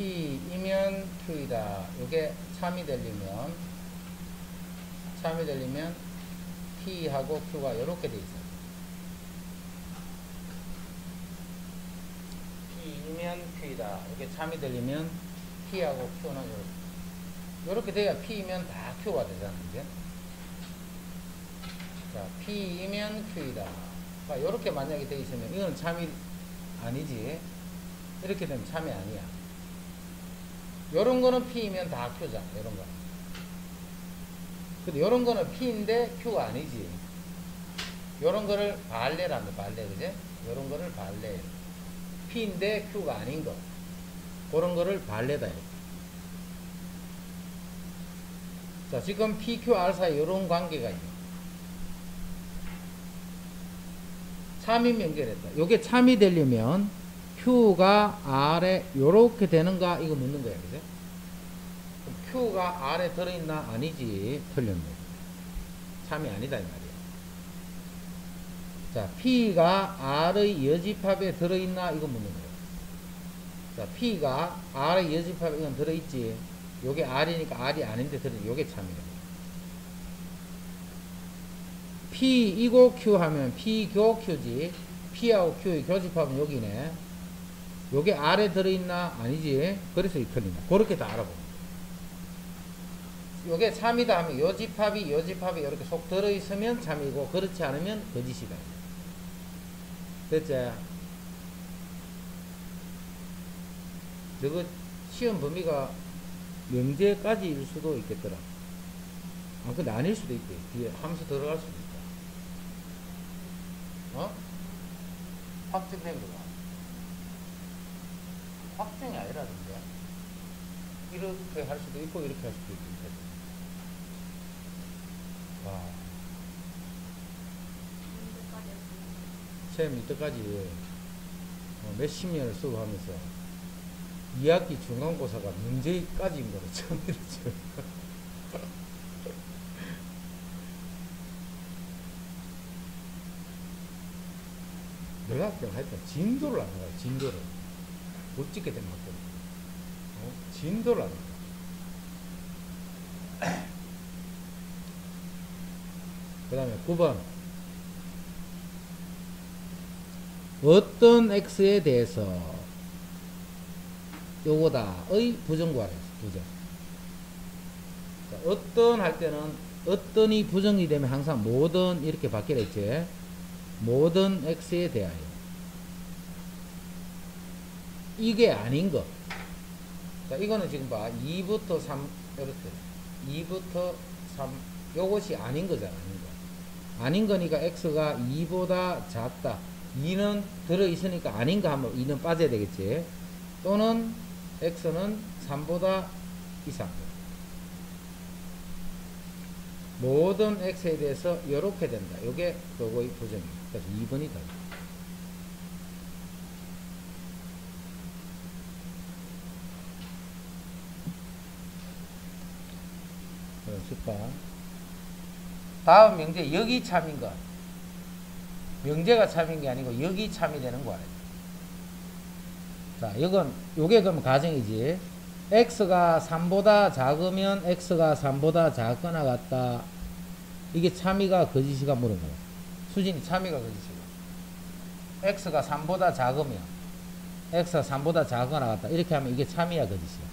P이면 Q이다. 요게 참이 되려면 P하고 Q가 요렇게 돼 있어요. P이면 Q이다. 이게 참이 되려면 P하고 Q는 요렇게 돼야 P이면 다 Q가 되잖아. 이제. 자, P이면 Q이다. 그러니까 요렇게 만약에 돼 있으면 이건 참이 아니지. 이렇게 되면 참이 아니야. 요런 거는 P이면 다 Q잖아. 요런 거. 근데 요런 거는 P인데 Q가 아니지. 요런 거를 발레란다. 발레. 그지? 요런 거를 발레. P인데 Q가 아닌 거. 그런 거를 발레다. 자, 지금 PQ, R 사이 요런 관계가 있네. 참이 연결했다. 요게 참이 되려면 Q가 R에 요렇게 되는가 이거 묻는 거야. 그죠? Q가 R에 들어있나? 아니지. 틀렸네. 참이 아니다 이 말이야. 자, P가 R의 여집합에 들어있나? 이거 묻는 거야. 자, P가 R의 여집합에 이건 들어있지. 요게 R이니까 R이 아닌데 들어있지. 요게 참이다. P이고 Q 하면 P교 Q지. P하고 Q의 교집합은 여기네. 요게 R에 들어있나? 아니지. 그래서 이 틀린다. 그렇게 다 알아보고. 요게 참이다 하면 요 집합이 이렇게 속 들어있으면 참이고, 그렇지 않으면 거짓이다. 됐지? 너그 시험 범위가 명제까지일 수도 있겠더라. 아, 근데 아닐 수도 있대. 뒤에 함수 들어갈 수도 있다. 어? 확정된 거가. 확정이 아니라던데. 이렇게 할 수도 있고, 이렇게 할 수도 있고. 와. 쌤, 이때까지 몇십 년을 쓰고 하면서 2학기 중간고사가 문제까지인 거를 처음 들었죠. 내가 하여튼 진도를 안 나가요. 진도를. 못 찍게 된 만큼. 진도를 안 나가요. 그 다음에 9번. 어떤 X에 대해서 요거다의 부정 구하라 했어. 부정. 자, 어떤 할 때는 어떤이 부정이 되면 항상 모든 이렇게 바뀌라 했지. 모든 X에 대하여. 이게 아닌 거. 자, 이거는 지금 봐. 2부터 3, 이렇게. 2부터 3, 요것이 아닌 거잖아. 아닌 거. 아닌 거니까 X가 2보다 작다. 2는 들어있으니까 아닌가 하면 2는 빠져야 되겠지. 또는 X는 3보다 이상. 모든 X에 대해서 이렇게 된다. 이게 요거의 부정이에요. 그래서 2번이다. 다음 명제, 여기 참인 거. 명제가 참인 게 아니고 여기 참이 되는 거야. 자, 요게 그럼 가정이지. X가 3보다 작으면 X가 3보다 작거나 같다. 이게 참이가 거짓이가 물은 거야. 수진이 참이가 거짓이고. X가 3보다 작으면 X가 3보다 작거나 같다. 이렇게 하면 이게 참이야 거짓이야.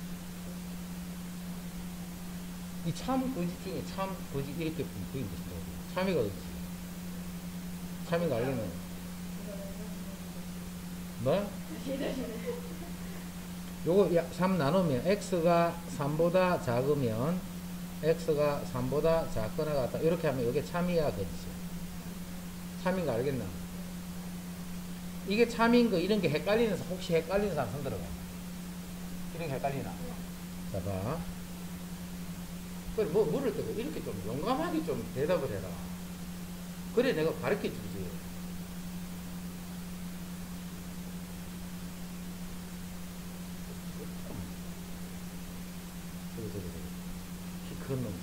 이 참 거짓 중에 참 거짓 이렇게 그게 있어. 참이가 거짓이야. 참이가 알겠네. 뭐? 요거 3 나누면 X가 3보다 작으면 X가 3보다 작거나 같다. 이렇게 하면 이게 참이야 거짓이야. 참인 거 알겠나? 이게 참인 거 이런 게 헷갈리는 사람, 혹시 헷갈리는 사람 손 들어봐. 이런 게 헷갈리나? 자, 봐. 그래, 뭐 물을 때도 이렇게 좀 용감하게 좀 대답을 해라. 그래, 내가 가르쳐 주지. 키 큰 놈들.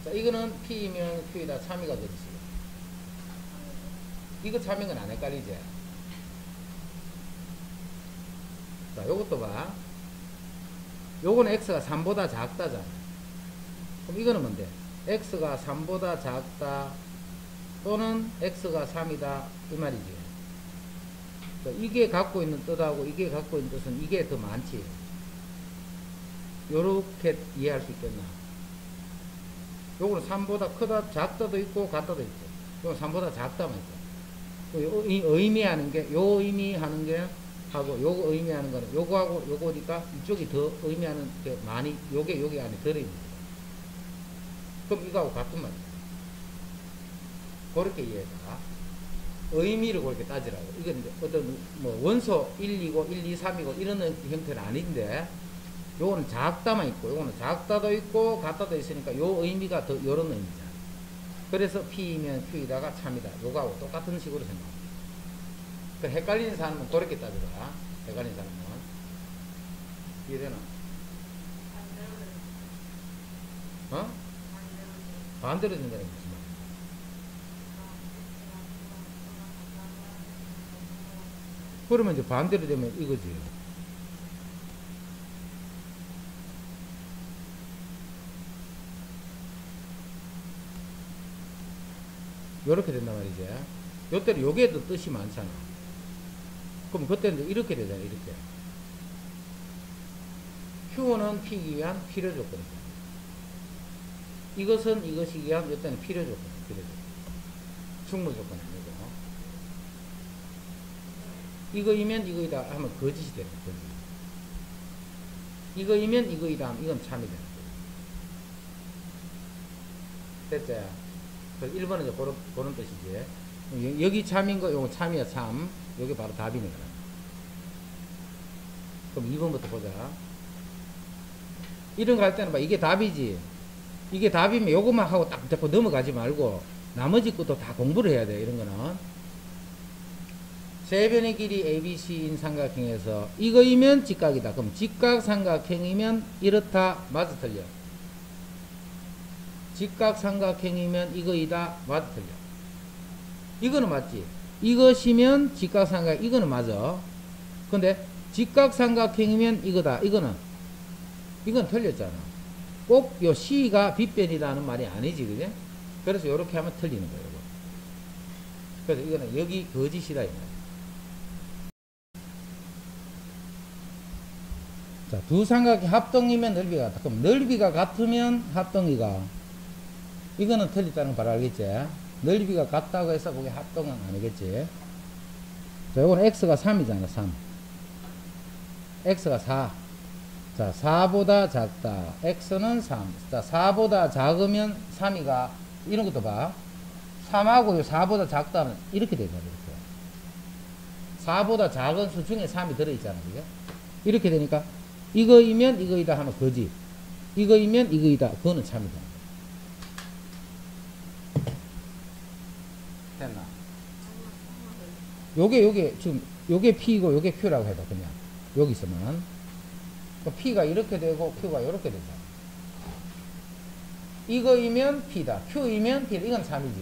자, 이거는 P이면 Q이다. 참이가 되지. 이거 참인 건 안 헷갈리지? 자, 요것도 봐. 요거는 x가 3보다 작다잖아. 그럼 이거는 뭔데? x가 3보다 작다 또는 x가 3이다 이 말이지. 이게 갖고 있는 뜻하고 이게 갖고 있는 뜻은 이게 더 많지. 요렇게 이해할 수 있겠나? 요거는 3보다 크다, 작다도 있고 같다도 있고, 요건 3보다 작다만 있고. 의미하는 게, 요 의미하는 게 하고 요거 의미하는 거는 요거하고 요거니까 이쪽이 더 의미하는 게 많이, 요게 여기 안에 들어있는 거야. 그럼 이거하고 같은 말이야. 그렇게 이해해봐. 의미를 그렇게 따지라고. 이건 이제 어떤 뭐 원소 1, 2고 1, 2, 3이고 이런 형태는 아닌데, 요거는 작다만 있고 요거는 작다도 있고 같다도 있으니까 요 의미가 더 요런 의미잖아. 그래서 P이면 Q이다가 참이다. 요거하고 똑같은 식으로 생각합니다. 그 헷갈리는 사람은 그렇게 따져라. 헷갈리는 사람은 이해되나? 어? 반대로 된다는 게 무슨 말이야? 그러면 이제 반대로 되면 이거지. 요렇게 된단 말이지. 요때는 요게 더 뜻이 많잖아. 그럼 그때는 이렇게 되잖아. 이렇게. Q는 P이기 위한 필요 조건이죠. 이것은 이것이기 위한 요때는 필요 조건. 필요 조건. 충분 조건 아니고. 이거이면 이거이다 하면 거짓이 되는 거지. 이거이면 이거이다 하면 이건 참이 되는 거지. 됐지? 1번은 이제 그런 뜻이지. 여기 참인 거, 요거 참이야, 참. 요게 바로 답이네, 그럼 2번부터 보자. 이런 거 할 때는 봐, 이게 답이지. 이게 답이면 요것만 하고 딱 잡고 넘어가지 말고, 나머지 것도 다 공부를 해야 돼, 이런 거는. 세 변의 길이 ABC인 삼각형에서 이거이면 직각이다. 그럼 직각삼각형이면 이렇다. 맞아, 틀려? 직각삼각형이면 이거이다. 맞아, 틀려? 이거는 맞지? 이것이면 직각삼각, 이거는 맞아. 근데 직각삼각형이면 이거다. 이건 틀렸잖아. 꼭 요 C가 빗변이라는 말이 아니지, 그지? 그래서 요렇게 하면 틀리는 거예요. 이거. 그래서 이거는 여기 거짓이다, 이 말이야. 자, 두 삼각이 합동이면 넓이가 같다. 그럼 넓이가 같으면 합동이가, 이거는 틀렸다는 거 바로 알겠지? 넓이가 같다고 해서 그게 합동은 아니겠지? 자, 요거는 x가 3이잖아, 3. x가 4. 자, 4보다 작다. x는 3. 자, 4보다 작으면 3이가, 이런 것도 봐. 3하고 4보다 작다는 이렇게 되잖아, 이렇게. 4보다 작은 수 중에 3이 들어있잖아, 이게. 이렇게 되니까, 이거이면 이거이다 하면 거지. 이거이면 이거이다. 그거는 참이다. 됐나? 요게 지금 요게 P이고 요게 Q라고 해도 그냥 여기서만 P가 이렇게 되고 Q가 이렇게 된다. 이거이면 P다. Q이면 P다. 이건 3이지.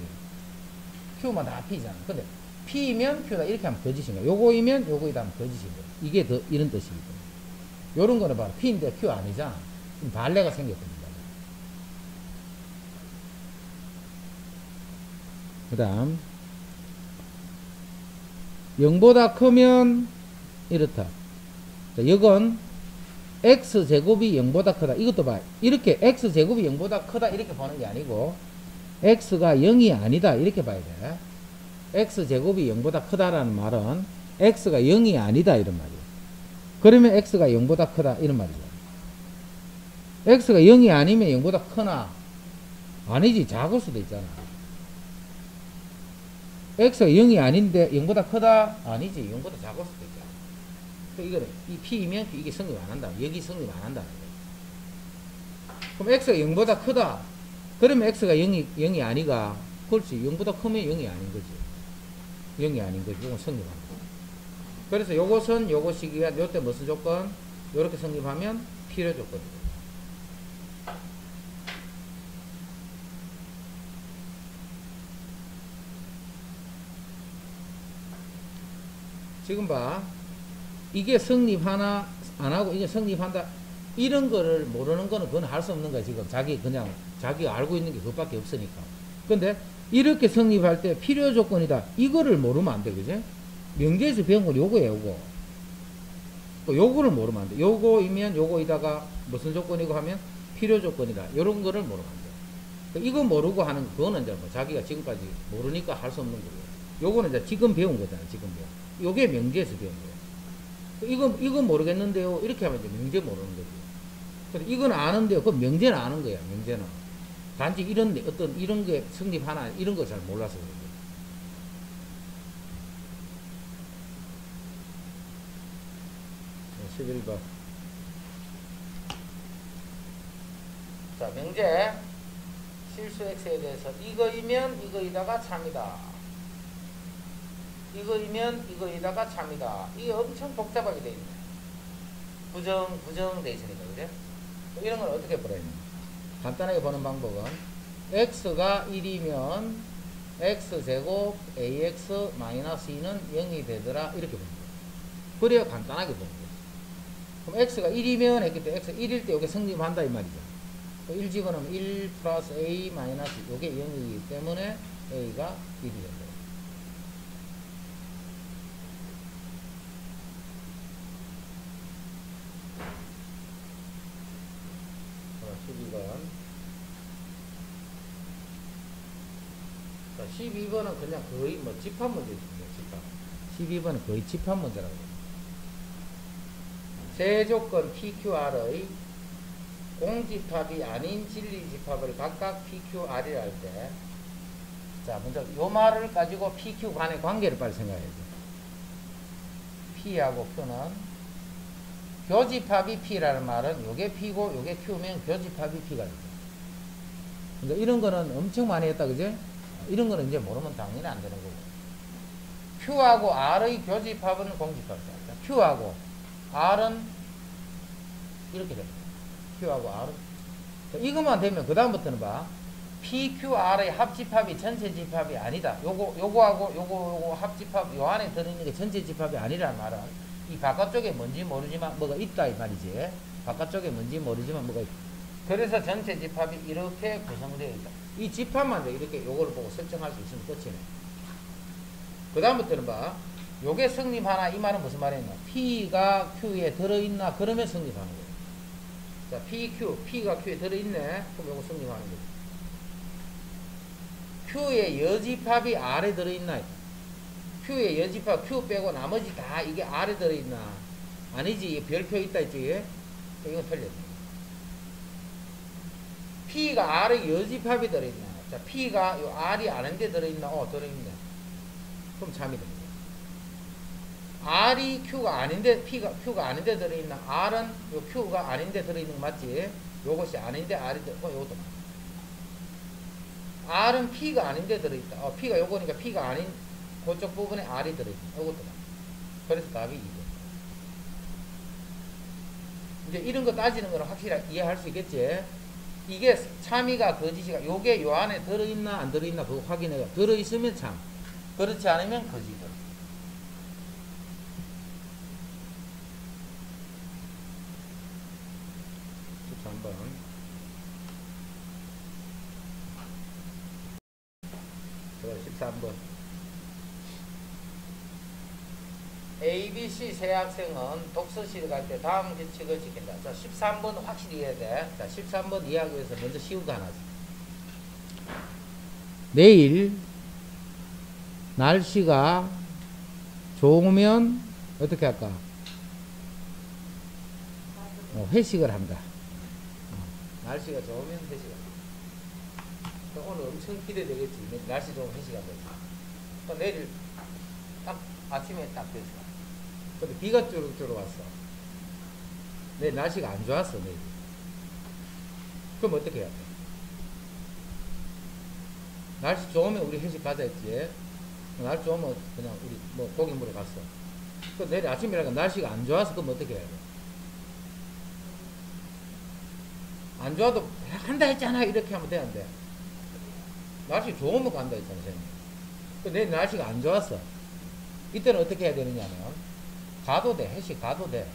Q만 다 P잖아. 근데 P이면 Q다. 이렇게 하면 거짓인 거야. 요거이면 요거이다 하면 거짓인 거야. 이게 더 이런 뜻이거든. 요런 거는 봐라. P인데 Q 아니잖아. 발레가 생겼거든. 그 다음 0보다 크면 이렇다. 자, 이건 x제곱이 0보다 크다. 이것도 봐. 이렇게 x제곱이 0보다 크다 이렇게 보는 게 아니고 x가 0이 아니다 이렇게 봐야 돼. x제곱이 0보다 크다라는 말은 x가 0이 아니다 이런 말이야. 그러면 x가 0보다 크다 이런 말이죠. x가 0이 아니면 0보다 크나? 아니지. 작을 수도 있잖아. x가 0이 아닌데 0보다 크다? 아니지. 0보다 작을 수도 있잖아. 이거는 이 p이면 이게 성립 안 한다. 여기 성립 안 한다. 그럼 x가 0보다 크다. 그러면 x가 0이 아니가. 그렇지. 0보다 크면 0이 아닌 거지. 0이 아닌 거지. 이건 성립한다. 그래서 요것은 요것이기 위한 요때 무슨 조건? 요렇게 성립하면 필요 조건이다. 지금 봐. 이게 성립하나 안 하고 이게 성립한다. 이런 거를 모르는 거는 그건 할 수 없는 거야. 지금 자기가 알고 있는 게 그것밖에 없으니까. 근데 이렇게 성립할 때 필요 조건이다. 이거를 모르면 안 돼. 그지? 명제에서 배운 건 요거예요. 요거. 또 요거를 모르면 안 돼. 요거이면 요거이다가 무슨 조건이고 하면 필요 조건이다. 요런 거를 모르면 안 돼. 이거 모르고 하는 거, 그거는 이제 뭐 자기가 지금까지 모르니까 할 수 없는 거고요. 요거는 이제 지금 배운 거잖아. 지금 배운. 요게 명제에서 배운 거예요. 이거 모르겠는데요. 이렇게 하면 이제 명제 모르는 거지. 근데 이건 아는데요. 그 명제는 아는 거야. 명제는. 단지 이런 게 성립하나 이런 거 잘 몰라서 그래요. 네, 11번. 자, 명제. 실수 x에 대해서 이거이면 이거이다가 참이다. 이거이면 이거이다가 참이다. 이게 엄청 복잡하게 돼 있네. 부정 돼 있으니까, 그래? 이런 걸 어떻게 풀어야 되나? 간단하게 보는 방법은 x가 1이면 x제곱 ax-2는 0이 되더라. 이렇게 보는 거예요. 그래야 간단하게 보는 거예요. 그럼 x가 1이면 했기 때문에 x 1일 때 이게 성립한다 이 말이죠. 1 집어넣으면 1 플러스 a 마이너스 이게 0이기 때문에 a가 1이 된다. 자, 12번은 그냥 거의 뭐 집합 문제입니다. 집합. 12번은 거의 집합 문제라고 합니다. 세조건 PQR의 공집합이 아닌 진리집합을 각각 PQR이라 할 때, 자, 먼저 요 말을 가지고 PQ 간의 관계를 빨리 생각해야죠. P하고 Q는 교집합이 P라는 말은 요게 P고 요게 Q면 교집합이 P가 되죠. 그러니까 이런 거는 엄청 많이 했다, 그제? 이런 거는 이제 모르면 당연히 안 되는 거고. Q하고 R의 교집합은 공집합이다. Q하고 R은 이렇게 됩니다. Q하고 R은. 이것만 되면 그다음부터는 봐. PQR의 합집합이 전체 집합이 아니다. 요거하고 요거 합집합 요 안에 들어있는 게 전체 집합이 아니라는 말은 이 바깥쪽에 뭔지 모르지만 뭐가 있다 이 말이지. 바깥쪽에 뭔지 모르지만 뭐가 있다. 그래서 전체 집합이 이렇게 구성되어 있다. 이 집합만 이렇게 요거를 보고 설정할 수 있으면 끝이네. 그 다음부터는 봐. 요게 성립하나 이 말은 무슨 말이냐. P가 Q에 들어있나 그러면 성립하는 거예요. 자, P가 Q에 들어있네. 그럼 요거 성립하는 거예요. Q의 여집합이 R에 들어있나. Q의 여집합 Q 빼고 나머지 다 이게 R에 들어있나. 아니지. 별표 있다 있지. 이건 틀렸네. P가 R의 여집합이 들어있나? 자, P가 요 R이 아닌데 들어있나? 들어있네. 그럼 참이 됩니다. R이 Q가 아닌데, Q가 아닌데 들어있나? R은 요 Q가 아닌데 들어있는 거 맞지? 요것이 아닌데 R이 요것도 맞아. R은 P가 아닌데 들어있다. P가 요거니까 P가 아닌 그쪽 부분에 R이 들어있다. 요것도 맞아. 그래서 답이 2번. 이제 이런 거 따지는 거는 확실히 이해할 수 있겠지? 이게 참이가 거짓이가 요게 요 안에 들어있나 안 들어있나 그거 확인해요. 들어있으면 참, 그렇지 않으면 거짓이다. 한번 13번 ABC 세 학생은 독서실에 갈 때 다음 규칙을 지킨다. 자, 13번 확실히 이해해야 돼. 자, 13번 이해하기 위해서 먼저 쉬운 거 하나. 내일 날씨가 좋으면 어떻게 할까? 회식을 한다. 날씨가 좋으면 회식을 한다. 오늘 엄청 기대되겠지. 날씨 좋으면 회식한다. 내일 딱 아침에 딱 됐어. 근데 비가 쭈룩쭈룩 왔어. 내일 날씨가 안 좋았어, 내일. 그럼 어떻게 해야 돼? 날씨 좋으면 우리 회식 가자 했지. 날씨 좋으면 그냥 우리 뭐 고기 먹으러 갔어. 그 내일 아침이라니까 날씨가 안 좋아서 그럼 어떻게 해야 돼? 안 좋아도 한다 했잖아 이렇게 하면 되는데 날씨 좋으면 간다 했잖아. 그 내일 날씨가 안 좋았어. 이때는 어떻게 해야 되느냐면 가도 돼. 회식 가도 돼.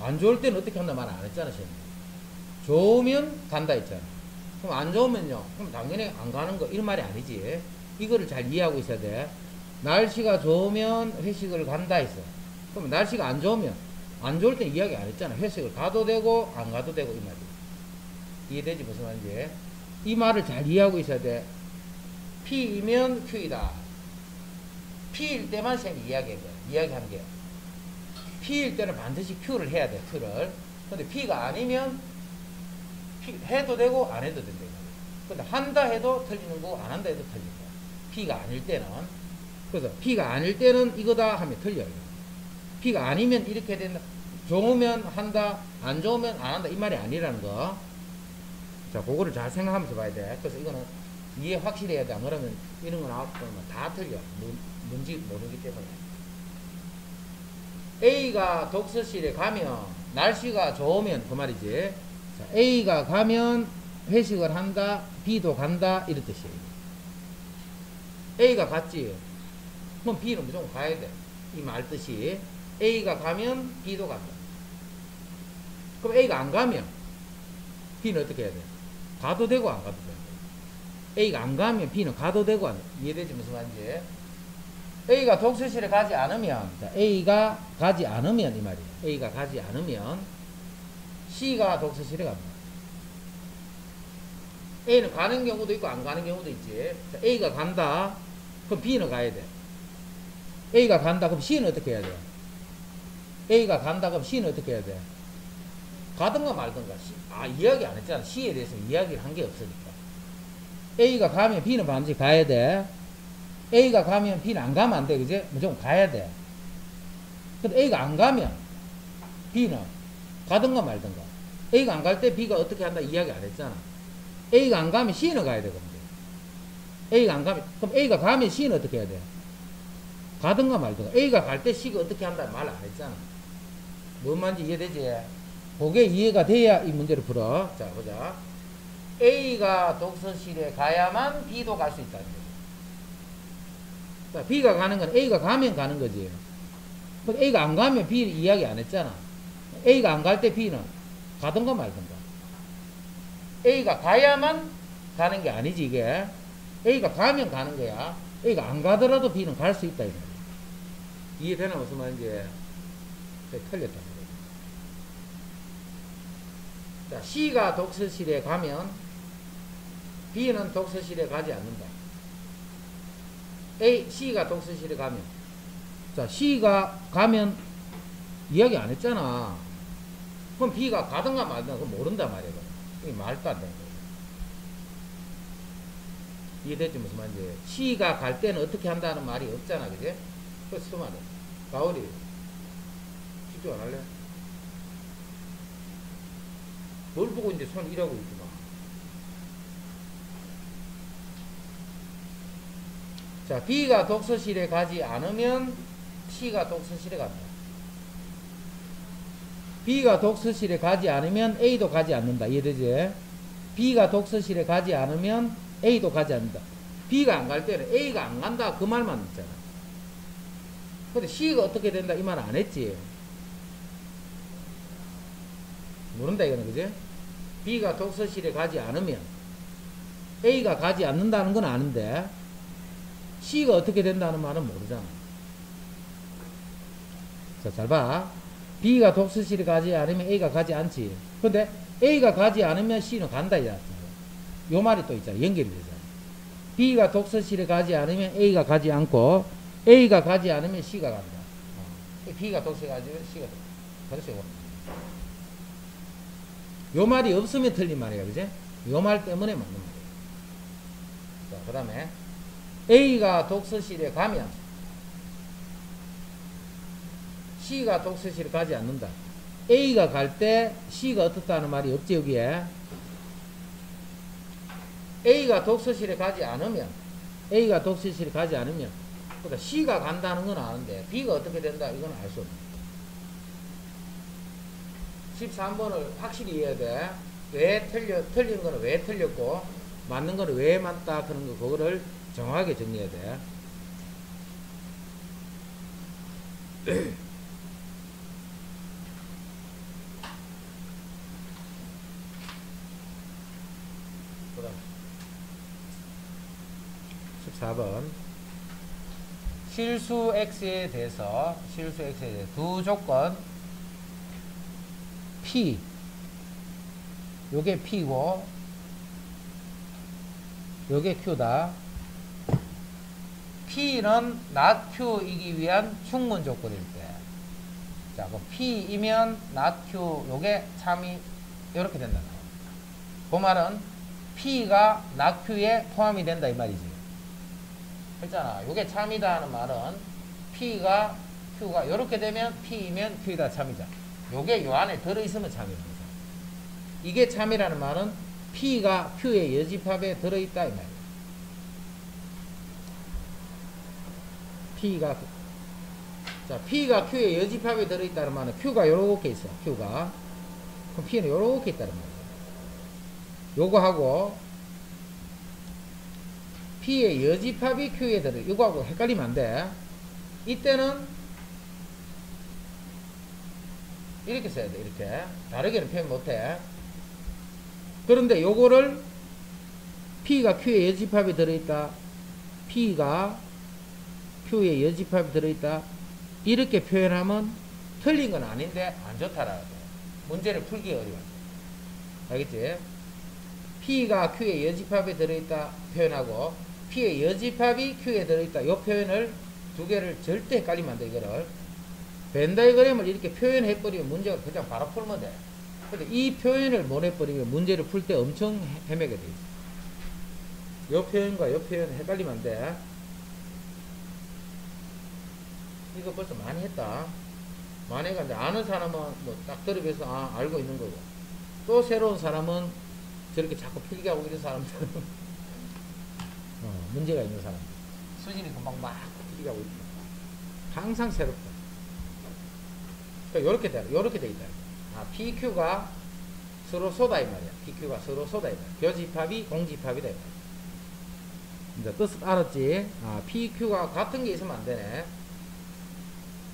안 좋을 때는 어떻게 한다 말 안 했잖아. 시험. 좋으면 간다 했잖아. 그럼 안 좋으면요. 그럼 당연히 안 가는 거 이런 말이 아니지. 이거를 잘 이해하고 있어야 돼. 날씨가 좋으면 회식을 간다 했어. 그럼 날씨가 안 좋으면 안 좋을 때 이야기 안 했잖아. 회식을 가도 되고 안 가도 되고 이 말이. 이해되지 무슨 말인지? 이 말을 잘 이해하고 있어야 돼. P이면 Q이다. P일 때만 쌤이 이야기하는 게. P일 때는 반드시 Q를 해야 돼. Q를. 근데 P가 아니면 P 해도 되고 안 해도 된다. 근데 한다 해도 틀리는 거고 안 한다 해도 틀리는 거야. P가 아닐 때는. 그래서 P가 아닐 때는 이거다 하면 틀려요. P가 아니면 이렇게 된다. 좋으면 한다, 안 좋으면 안 한다. 이 말이 아니라는 거. 자, 그거를 잘 생각하면서 봐야 돼. 그래서 이거는 이해 확실히 해야 돼. 안 그러면 이런 거 나오면 다 틀려. 뭔지 모르기 때문에. A가 독서실에 가면, 날씨가 좋으면 그 말이지. 자, A가 가면 회식을 한다, B도 간다, 이런 뜻이에요. A가 갔지. 그럼 B는 무조건 가야 돼. 이 말 뜻이. A가 가면 B도 간다. 그럼 A가 안 가면 B는 어떻게 해야 돼? 가도 되고 안 가도 돼. A가 안 가면 B는 가도 되고 안 돼. 이해되지 무슨 말인지? A가 독서실에 가지 않으면, 자, A가 가지 않으면 이 말이에요. A가 가지 않으면 C가 독서실에 갑니다. A는 가는 경우도 있고 안 가는 경우도 있지. 자, A가 간다. 그럼 B는 가야 돼. A가 간다. 그럼 C는 어떻게 해야 돼? A가 간다. 그럼 C는 어떻게 해야 돼? 가든가 말든가. 이야기 안 했잖아. C에 대해서 이야기를 한 게 없으니까. A가 가면 B는 반드시 가야 돼. A가 가면 B는 안 가면 안 돼. 그지? 무조건 가야 돼. 근데 A가 안 가면 B는 가든가 말든가. A가 안 갈 때 B가 어떻게 한다 이야기 안 했잖아. A가 안 가면 C는 가야 되거든. A가 안 가면, 그럼 A가 가면 C는 어떻게 해야 돼? 가든가 말든가. A가 갈 때 C가 어떻게 한다 말 안 했잖아. 뭔 말인지 이해되지? 그게 이해가 돼야 이 문제를 풀어. 자, 보자. A가 독서실에 가야만 B도 갈 수 있다는 거지. 자, B가 가는 건 A가 가면 가는 거지. 근데 A가 안 가면 B 이야기 안 했잖아. A가 안 갈 때 B는 가든가 말든가. A가 가야만 가는 게 아니지, 이게. A가 가면 가는 거야. A가 안 가더라도 B는 갈 수 있다, 이거. 이해되나, 무슨 말인지? 틀렸다. 자, C가 독서실에 가면 B는 독서실에 가지 않는다. C가 독서실에 가면. 자, C가 가면 이야기 안 했잖아. 그럼 B가 가든가 말든가 그건 모른다 말이야. 이게 말도 안 되는 거야. 이해됐지 무슨 말인지? C가 갈 때는 어떻게 한다는 말이 없잖아, 그지? 그래서 그 말이야. 가오리 집중 안 할래? 뭘 보고 이제 손 일하고 있구나. 자, B가 독서실에 가지 않으면 C가 독서실에 간다. B가 독서실에 가지 않으면 A도 가지 않는다. 이해되지? B가 독서실에 가지 않으면 A도 가지 않는다. B가 안 갈 때는 A가 안 간다. 그 말만 있잖아. 근데 C가 어떻게 된다. 이 말 안 했지. 모른다 이거는, 그지? B가 독서실에 가지 않으면 A가 가지 않는다는 건 아는데 C가 어떻게 된다는 말은 모르잖아. 자, 잘 봐. B가 독서실에 가지 않으면 A가 가지 않지. 근데 A가 가지 않으면 C는 간다 이잖아. 요 말이 또 있잖아. 연결이 되잖아. B가 독서실에 가지 않으면 A가 가지 않고 A가 가지 않으면 C가 간다. B가 독서실에 가지 않으면 C가 간다. 그렇죠. 요 말이 없으면 틀린 말이야. 그지? 요 말 때문에 맞는 말이야. 자, 그 다음에 A가 독서실에 가면 C가 독서실에 가지 않는다. A가 갈 때 C가 어떻다는 말이 없지 여기에. A가 독서실에 가지 않으면 A가 독서실에 가지 않으면 그러니까 C가 간다는 건 아는데 B가 어떻게 된다 이건 알 수 없네. 13번을 확실히 이해해야 돼. 왜 틀린 거는 왜 틀렸고 맞는 거는 왜 맞다 그런 거 그거를 정확하게 정리해야 돼. 그다음 14번 실수 x에 대해서 두 조건 p 요게 p고 요게 q다. p는 not q이기 위한 충분 조건일 때, 자, 그 p이면 not q 요게 참이 이렇게 된다. 그 말은 p가 not q에 포함이 된다 이 말이지. 했잖아. 요게 참이다 하는 말은 p가 q가 이렇게 되면 p이면 q이다 참이자. 요게 요 안에 들어있으면 참입니다. 이게 참이라는 말은 p가 q의 여집합에 들어있다 이 말이야. P가 Q의 여집합에 들어있다는 말은 Q가 요렇게 있어. Q가. 그럼 P는 요렇게 있다는 말이야. 요거하고 P의 여집합이 Q에 들어. 이거하고 헷갈리면 안 돼. 이때는 이렇게 써야 돼. 이렇게. 다르게는 표현 못 해. 그런데 요거를 P가 Q의 여집합에 들어있다. P가 Q의 여집합이 들어있다. 이렇게 표현하면 틀린 건 아닌데 안 좋다라고. 문제를 풀기 어려워. 알겠지? P가 Q의 여집합에 들어있다 표현하고 P의 여집합이 Q에 들어있다. 이 표현을 두 개를 절대 헷갈리면 안 돼. 이거를 벤다이그램을 이렇게 표현해버리면 문제가 그냥 바로 풀면 돼. 근데 이 표현을 못 해버리면 문제를 풀 때 엄청 헤매게 돼 있어. 이 표현과 이 표현 헷갈리면 안 돼. 이거 벌써 많이 했다. 많이 해가 이제 아는 사람은 뭐 딱 들어뵈서 아, 알고 있는 거고. 또 새로운 사람은 저렇게 자꾸 필기하고 이런 사람들은 문제가 있는 사람. 수진이 금방 막 필기하고 있다. 항상 새롭다. 그러니까 요렇게 돼 있다. 아, PQ가 서로 쏘다 이 말이야. PQ가 서로 쏘다 이 말이야. 교집합이 공집합이다 이 말이야. 이제 뜻을 알았지? 아, PQ가 같은 게 있으면 안 되네.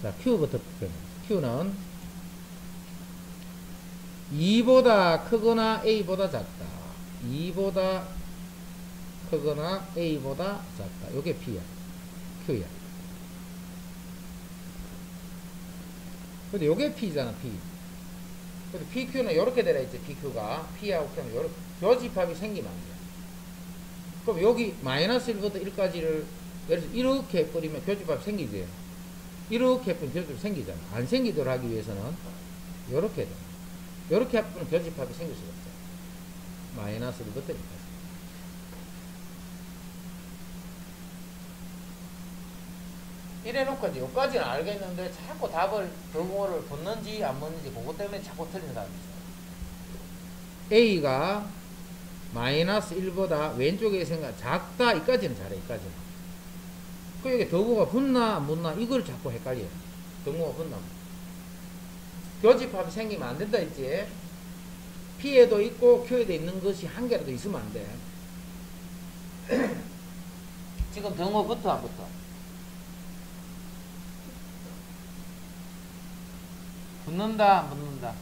자, Q부터 Q는 2보다 크거나 A보다 작다. 2보다 크거나 A보다 작다. 요게 P야. Q야. 근데 요게 P잖아, P. 근데 PQ는 요렇게 되라 있지, PQ가. P하고 Q는 요렇게 교집합이 생기면 안 돼. 그럼 여기 마이너스 1부터 1까지를 예를 들어서 이렇게 해버리면 교집합 생기지. 이렇게 해보면 교집합이 생기잖아. 안 생기도록 하기 위해서는 요렇게 해야 돼. 요렇게 해보면 교집합이 생길 수가 없죠. 마이너스 1부터 1까지. 이래놓고 이제 여기까지는 알겠는데 자꾸 답을 등호를 붙는지 안 붙는지 그것 때문에 자꾸 틀리는 사람이 있어요. A가 마이너스 1보다 왼쪽에 생각 작다 이까지는 잘해. 이까지는. 그 여기 등호가 붙나 안 붙나 이걸 자꾸 헷갈려요. 등호가 붙나. 교집합이 생기면 안 된다 했지. P에도 있고 Q에도 있는 것이 한 개라도 있으면 안 돼. 지금 등호 붙어 안 붙어? 붙는다 안 붙는다?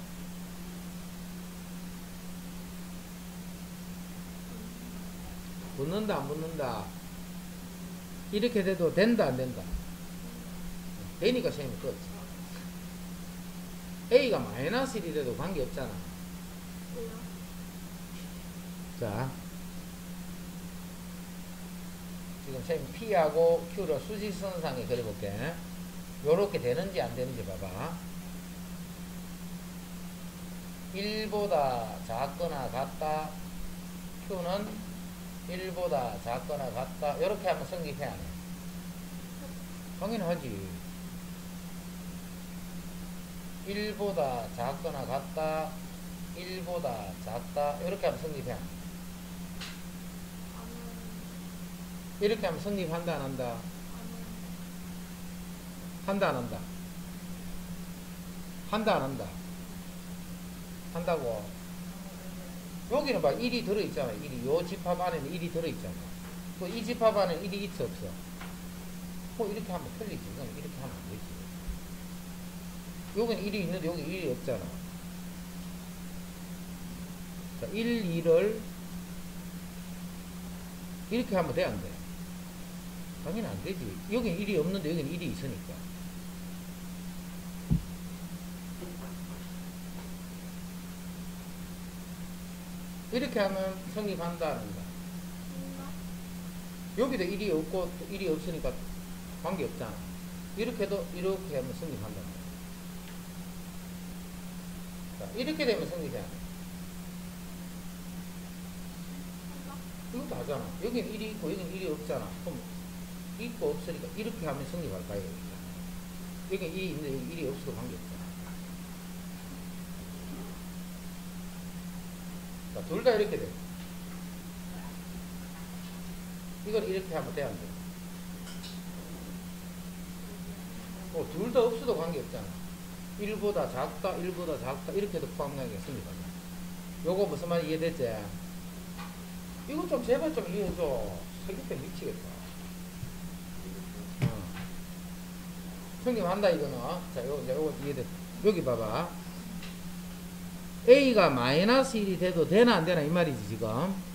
붙는다 안 붙는다? 이렇게 돼도 된다 안 된다? 되니까 생긴 끝. A가 마이너스 1이 돼도 관계없잖아. 자, 지금 선생님 P하고 Q를 수직선상에 그려볼게. 요렇게 되는지 안 되는지 봐봐. 1보다 작거나 같다. Q는 1보다 작거나 같다. 요렇게 하면 성립해야 해. 당연하지. 1보다 작거나 같다. 1보다 작다. 이렇게 하면 성립해야 해. 이렇게 하면 성립한다 안 한다? 한다 안 한다? 한다 안 한다? 한다고. 여기는 봐 1이 들어있잖아. 1이 요 집합 안에는 1이 들어있잖아. 그 이 집합 안에는 1이 있어 없어? 뭐 이렇게 하면 틀리지. 그럼 이렇게 하면 안 되지. 여기는 1이 있는데 여기 1이 없잖아. 자, 1, 2를 이렇게 하면 돼, 안 돼? 당연히 안 되지. 여기는 1이 없는데 여기는 1이 있으니까. 이렇게 하면 성립한다는 거. 여기도 1이 없고 1이 없으니까 관계 없잖아. 이렇게도 이렇게 하면 성립한다. 자, 이렇게 되면 성립이 안 돼. 이것도 하잖아. 여기는 1이 있고 여기는 1이 없잖아. 그럼 있고 없으니까 이렇게 하면 성립할까요? 여기가. 여기 1이 있는데 여기 1이 없어도 관계 없잖아. 자, 둘 다 이렇게 돼. 이걸 이렇게 하면 돼, 안 돼? 둘 다 없어도 관계없잖아. 1보다 작다, 1보다 작다, 이렇게 해도 포함관계가 성립하잖아. 요거 무슨 말 이해됐지? 이거 좀 제발 좀 이해해줘. 세계때 미치겠다. 성립한다, 이거는. 자, 요거 이해됐. 여기 봐봐. A가 마이너스 1이 돼도 되나 안 되나 이 말이지, 지금.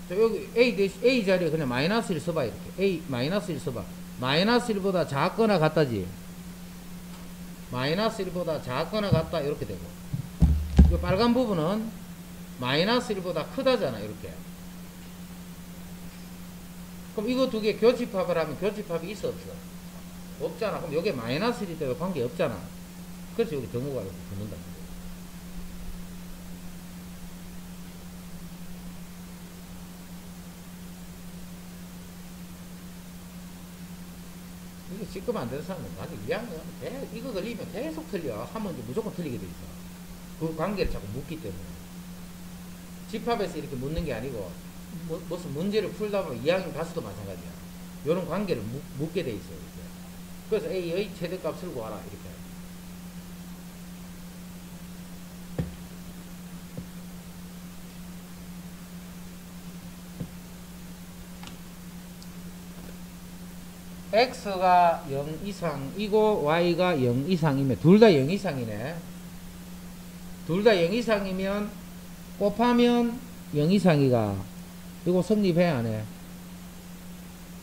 자, 여기 A 자리에 그냥 마이너스 1 써봐, 이렇게. A, 마이너스 1 써봐. 마이너스 1보다 작거나 같다지. 마이너스 1보다 작거나 같다, 이렇게 되고. 이 빨간 부분은 마이너스 1보다 크다잖아, 이렇게. 그럼 이거 두 개 교집합을 하면 교집합이 있어, 없어? 없잖아. 그럼 여기에 마이너스 1이 되고 관계 없잖아. 그래서 여기 등호가 이렇게 붙는다. 이거 지금 안 되는 사람은 나중에 2학년 이거 걸리면 계속 틀려. 하면 이제 무조건 틀리게 돼 있어. 그 관계를 자꾸 묻기 때문에. 집합에서 이렇게 묻는 게 아니고 무슨 문제를 풀다 보면 2학년 가서도 마찬가지야. 이런 관계를 묻게 돼 있어요. 이렇게. 그래서 A의 최대값을 구하라, 이렇게. X가 0 이상이고 Y가 0 이상이면 둘 다 0 이상이네. 둘 다 0 이상이면 곱하면 0 이상이가 이거 성립해 안 해?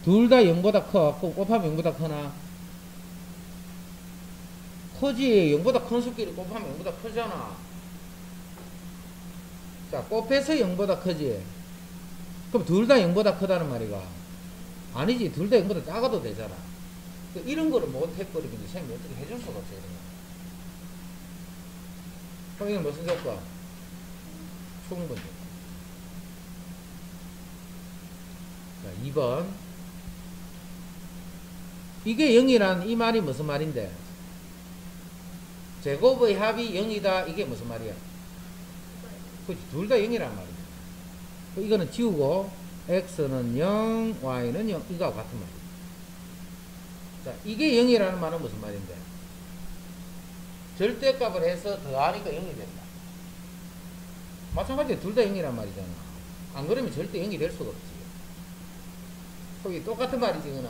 둘 다 0보다 커. 그럼 곱하면 0보다 크나? 크지. 0보다 큰 수끼리 곱하면 0보다 크잖아. 자, 곱해서 0보다 크지. 그럼 둘 다 0보다 크다는 말이가. 아니지. 둘 다 0보다 작아도 되잖아. 이런 거를 못해버리면 선생님이 어떻게 해줄 수가 없어요. 그럼 이건 무슨 조건? 충분 조건. 자, 2번. 이게 0이란 이 말이 무슨 말인데? 제곱의 합이 0이다. 이게 무슨 말이야? 그렇지. 둘 다 0이란 말이야. 이거는 지우고 X는 0, Y는 0. 이거하고 같은 말이야. 자, 이게 0이라는 말은 무슨 말인데? 절대값을 해서 더하니까 0이 된다. 마찬가지로 둘 다 0이란 말이잖아. 안 그러면 절대 0이 될 수가 없지. 거기 똑같은 말이지, 이거는.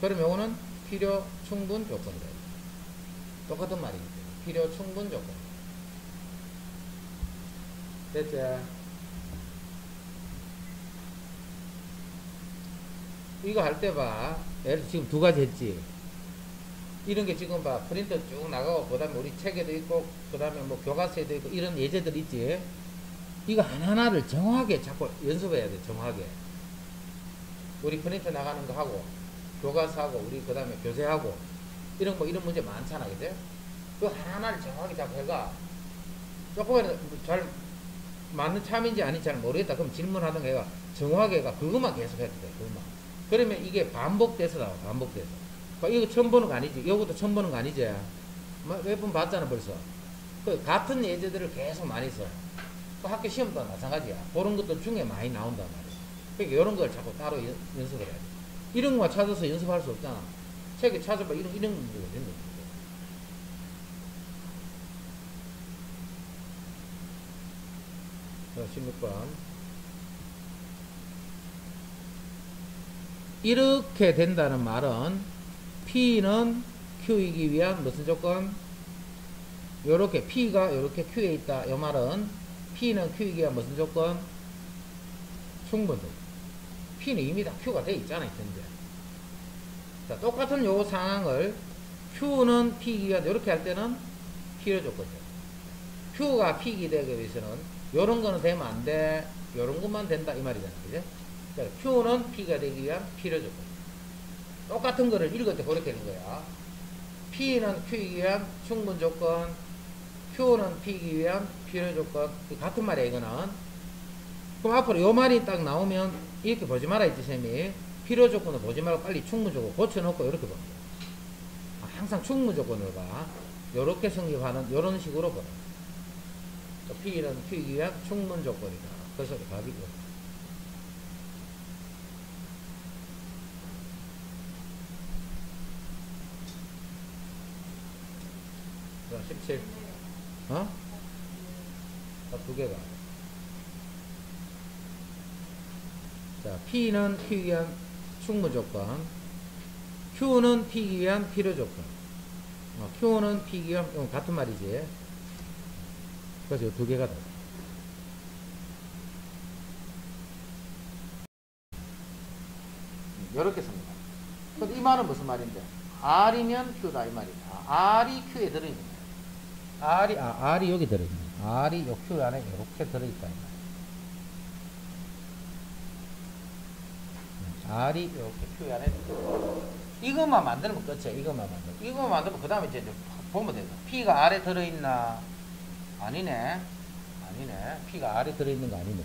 그러면 이거는 필요 충분 조건이다. 똑같은 말이지. 필요 충분 조건. 됐지? 이거 할 때 봐. 예를 들어 지금 두 가지 했지. 이런 게 지금 봐. 프린터 쭉 나가고, 그 다음에 우리 책에도 있고, 그 다음에 뭐 교과서에도 있고, 이런 예제들 있지. 이거 하나하나를 정확하게 자꾸 연습해야 돼, 정확하게. 우리 프린터 나가는 거 하고, 교과서하고, 우리 그 다음에 교재하고, 이런 문제 많잖아, 그죠? 그 하나하나를 정확하게 자꾸 해가. 조금이라도 잘 맞는 참인지 아닌지 잘 모르겠다. 그럼 질문하던 애가 정확하게 해가 그것만 계속 해도 돼, 그것만. 그러면 이게 반복돼서 나와, 반복돼서. 이거 처음 보는 거 아니지? 이것도 처음 보는 거 아니지? 몇 번 봤잖아, 벌써. 같은 예제들을 계속 많이 써. 학교 시험도 마찬가지야. 그런 것들 중에 많이 나온단 말이야. 그러니까 이런 걸 자꾸 따로 연습을 해야 돼. 이런 거 찾아서 연습할 수 없잖아. 책에 찾아봐. 이런 문제가 있는 거지. 자, 16번. 이렇게 된다는 말은 P는 Q이기 위한 무슨 조건? 요렇게 P가 요렇게 Q에 있다. 요 말은 P는 Q이기에 무슨 조건? 충분 조건. P는 이미 다 Q가 돼 있잖아, 현재. 자, 똑같은 요 상황을 Q는 P기가 이렇게 할 때는 필요 조건이죠. Q가 P기 되기 위해서는 요런 거는 되면 안 돼. 요런 것만 된다 이 말이잖아. 그죠? 그러니까 Q는 P가 되기 위한 필요 조건. 똑같은 거를 읽을 때 그렇게 되는 거야. P는 Q이기 위한 충분 조건, Q는 P이기 위한 필요 조건. 같은 말이야, 이거는. 그럼 앞으로 요 말이 딱 나오면 이렇게 보지 마라 했지, 쌤이. 필요 조건을 보지 말고 빨리 충분 조건 고쳐놓고 이렇게 보는 거야. 항상 충분 조건을 봐. 요렇게 성립하는, 요런 식으로 보는 거야. P는 Q이기 위한 충분 조건이다. 그래서 답이고. 자, 17. 어? 두 개가. 자, P는 Q이기 위한 충분 조건, Q는 P이기 위한 필요 조건. Q는 P이기 위한, 이건 같은 말이지. 그래서 이 두 개가 다. 이렇게 씁니다. 근데 이 말은 무슨 말인데? R이면 Q다 이 말이다. R이 Q에 들어있는 거야. R이 여기 들어있는 거야. R이 요 Q 안에 이렇게 들어있다 이 말이야. R이 이렇게 Q 안에 이것만 만들면 끝이야. 이것만 만들면 그 다음에 이제 보면 되죠. P가 R에 들어있나? 아니네. P가 R에 들어있는 거 아니네.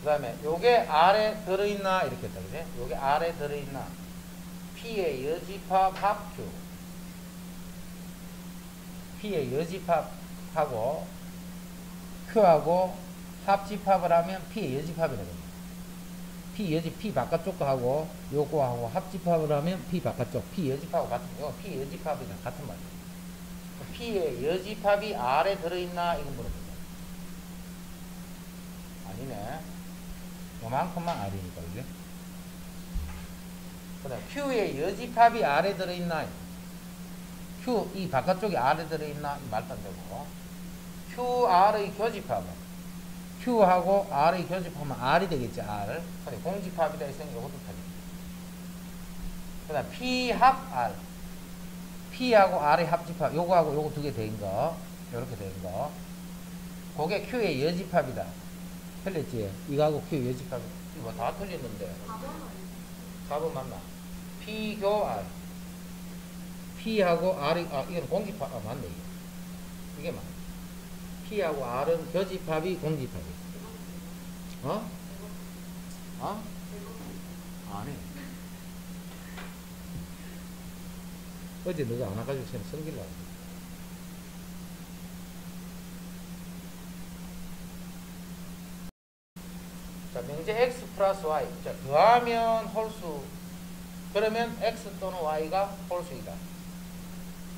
그 다음에 요게 R에 들어있나? 이렇게 했다. 그지? 요게 R에 들어있나? P의 여집합 합 Q. P의 여집합하고 Q하고 합집합을 하면 P의 여집합이 되거든요. P 바깥쪽 거 하고 요거하고 합집합을 하면 P 바깥쪽 P 여집합하고 같은 거. P 여집합이랑 같은 말이에요. P의 여집합이 R에 들어있나? 이건 물어보죠. 아니네. 요만큼만 R이니까 그지? 그 다음 Q의 여집합이 R에 들어있나? Q 이 바깥쪽이 R에 들어있나? 말도 안 되고. QR의 교집합은 Q하고 R의 교집합은 R이 되겠지, R. 그래, 공집합이다 했으니 이것도 틀립니다. 그 다음 P 합 R. P하고 R의 합집합, 요거하고 요거 두 개 된 거, 요렇게 된 거. 그게 Q의 여집합이다. 틀렸지? 이거하고 Q 여집합. 이거 다 틀렸는데. 4번 맞나? P 교 R. P하고 R이, 이건 공집합, 맞네. 이게 맞네. P하고 R은 교집합이 공집합이. 아니. 어제 너가 안 와가지고 쟤는 성질나고. 자, 명제 x 플러스 y. 자, 더하면 홀수. 그러면 x 또는 y가 홀수이다.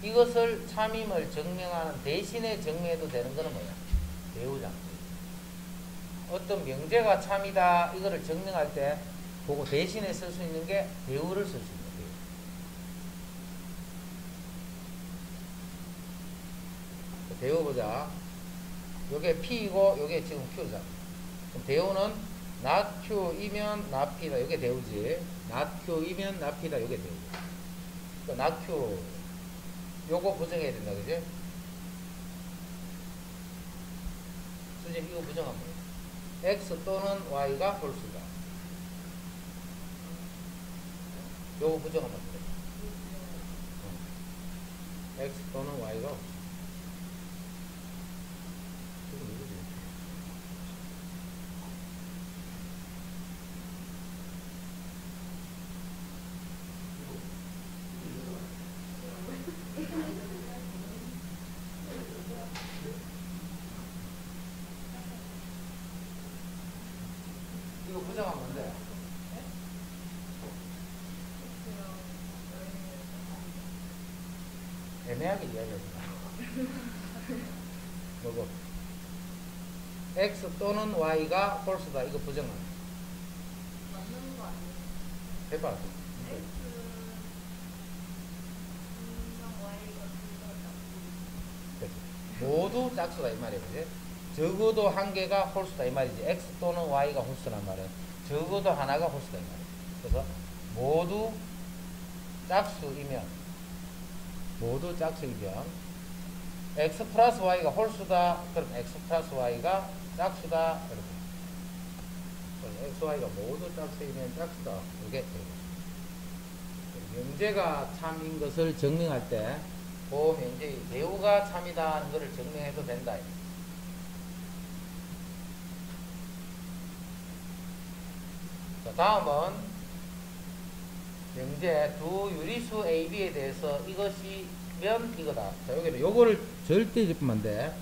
이것을 참임을 증명하는 대신에 증명해도 되는 거는 뭐야? 배우장. 어떤 명제가 참이다. 이거를 증명할 때 그거 대신에 쓸 수 있는 게 배우를 쓸 수 있는 거예요. 배워보자. 요게 P이고 요게 지금 Q잖아. 그럼 대우는 not Q이면 not P다. 요게 대우지. not Q이면 not P다. 요게 대우지. 그러니까 not Q 요거 부정해야 된다. 그지? 선생님 이거 부정하면 X 또는 Y가 홀수다. 요거 부정하면 돼. X 또는 Y가 홀수. 이거 부정하면 안 돼. 애매하게 이야기해준다. 뭐고? X 또는 Y가 홀수다. 이거 부정하면. 맞는 거 아니에요? 해봐. 모두 짝수다 이 말이에요. 그지? 적어도 한 개가 홀수다 이 말이지. x 또는 y가 홀수란 말은 적어도 하나가 홀수다 이 말이에요. 그래서 모두 짝수이면 x 플러스 y가 홀수다. 그럼 x 플러스 y가 짝수다. 이렇게. 그래서 x, y가 모두 짝수이면 짝수다. 이게 명제가 참인 것을 증명할 때 그 명제의 배우가 참이다 하는 것을 증명해도 된다. 자, 다음은 명제 두 유리수 AB에 대해서 이것이면 이거다. 자, 여기는 요거를 절대 짚으면 안 돼.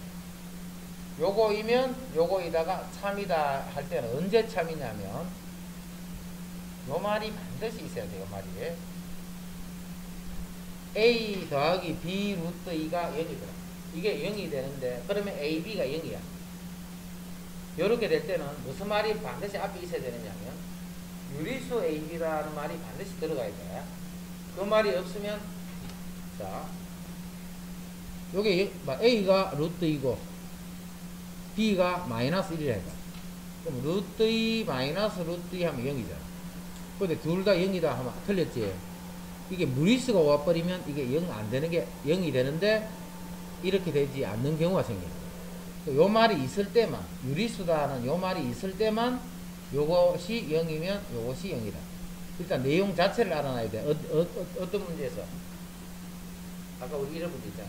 요거이면 요거이다가 참이다 할 때는 언제 참이냐면 요 말이 반드시 있어야 돼요. 말이 A 더하기 B 루트 2가 0이더라. 이게 0이 되는데 그러면 AB가 0이야. 요렇게 될 때는 무슨 말이 반드시 앞에 있어야 되느냐면 유리수 AB라는 말이 반드시 들어가야 돼. 그 말이 없으면 자 요게 A가 루트 2고 B가 마이너스 1이라 해봐. 그럼 루트 2 마이너스 루트 2 하면 0이잖아. 근데 둘 다 0이다 하면 틀렸지. 이게 무리수가 와버리면 이게 0 안 되는 게 0이 되는데 이렇게 되지 않는 경우가 생겨요. 요 말이 있을 때만 유리수다는 요 말이 있을 때만 요것이 0이면 요것이 0이다. 일단 내용 자체를 알아놔야 돼. 어떤 문제에서 아까 우리 이런 문제 있잖아.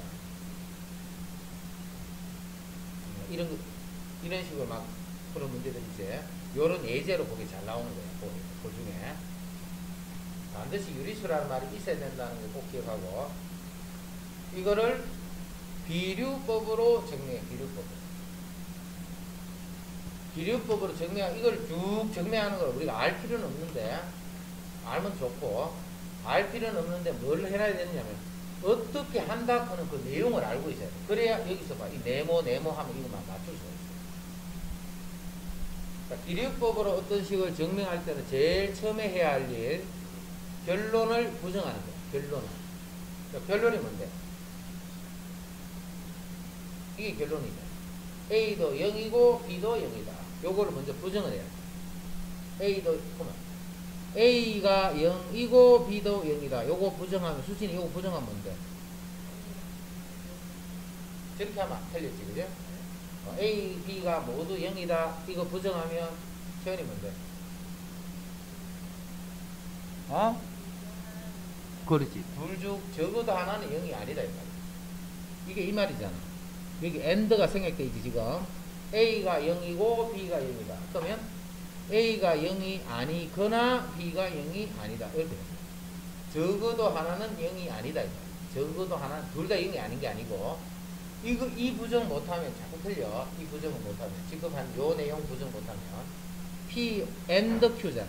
이런 식으로 막 그런 문제들 이제 요런 예제로 보기 잘 나오는 거예요. 그 중에 반드시 유리수라는 말이 있어야 된다는 거 꼭 기억하고 이거를 비류법으로 정리해. 비류법으로 정리하고 이걸 쭉 정리하는 걸 우리가 알 필요는 없는데 알면 좋고 알 필요는 없는데 뭘 해놔야 되느냐면 어떻게 한다 하는 그 내용을 알고 있어야 돼. 그래야 여기서 봐. 이 네모 하면 이거만 맞출 수가 있어. 그러니까 비류법으로 어떤 식을 증명할 때는 제일 처음에 해야 할 일 결론을 부정하는 거야. 결론을. 그러니까 결론이 뭔데? 이게 결론이죠. A도 0이고 B도 0이다. 요거를 먼저 부정을 해야 돼. A가 0이고 B도 0이다. 요거 부정하면 수진이 요거 부정하면 뭔데? 저렇게 하면 틀렸지, 그죠? A, B가 모두 0이다. 이거 부정하면 표현이 뭔데? 그렇지. 둘 중 적어도 하나는 0이 아니다 이 말이야. 이게 이 말이잖아. 여기 AND가 생략돼 있지 지금. A가 0이고 B가 0이다. 그러면 A가 0이 아니거나 B가 0이 아니다. 이렇게 돼. 적어도 하나는 0이 아니다 이 말이야. 적어도 하나는 둘 다 0이 아닌 게 아니고 이 부정 못하면 자꾸 틀려. 이 부정을 못하면 지금 한 요 내용 부정 못하면 P and Q잖아.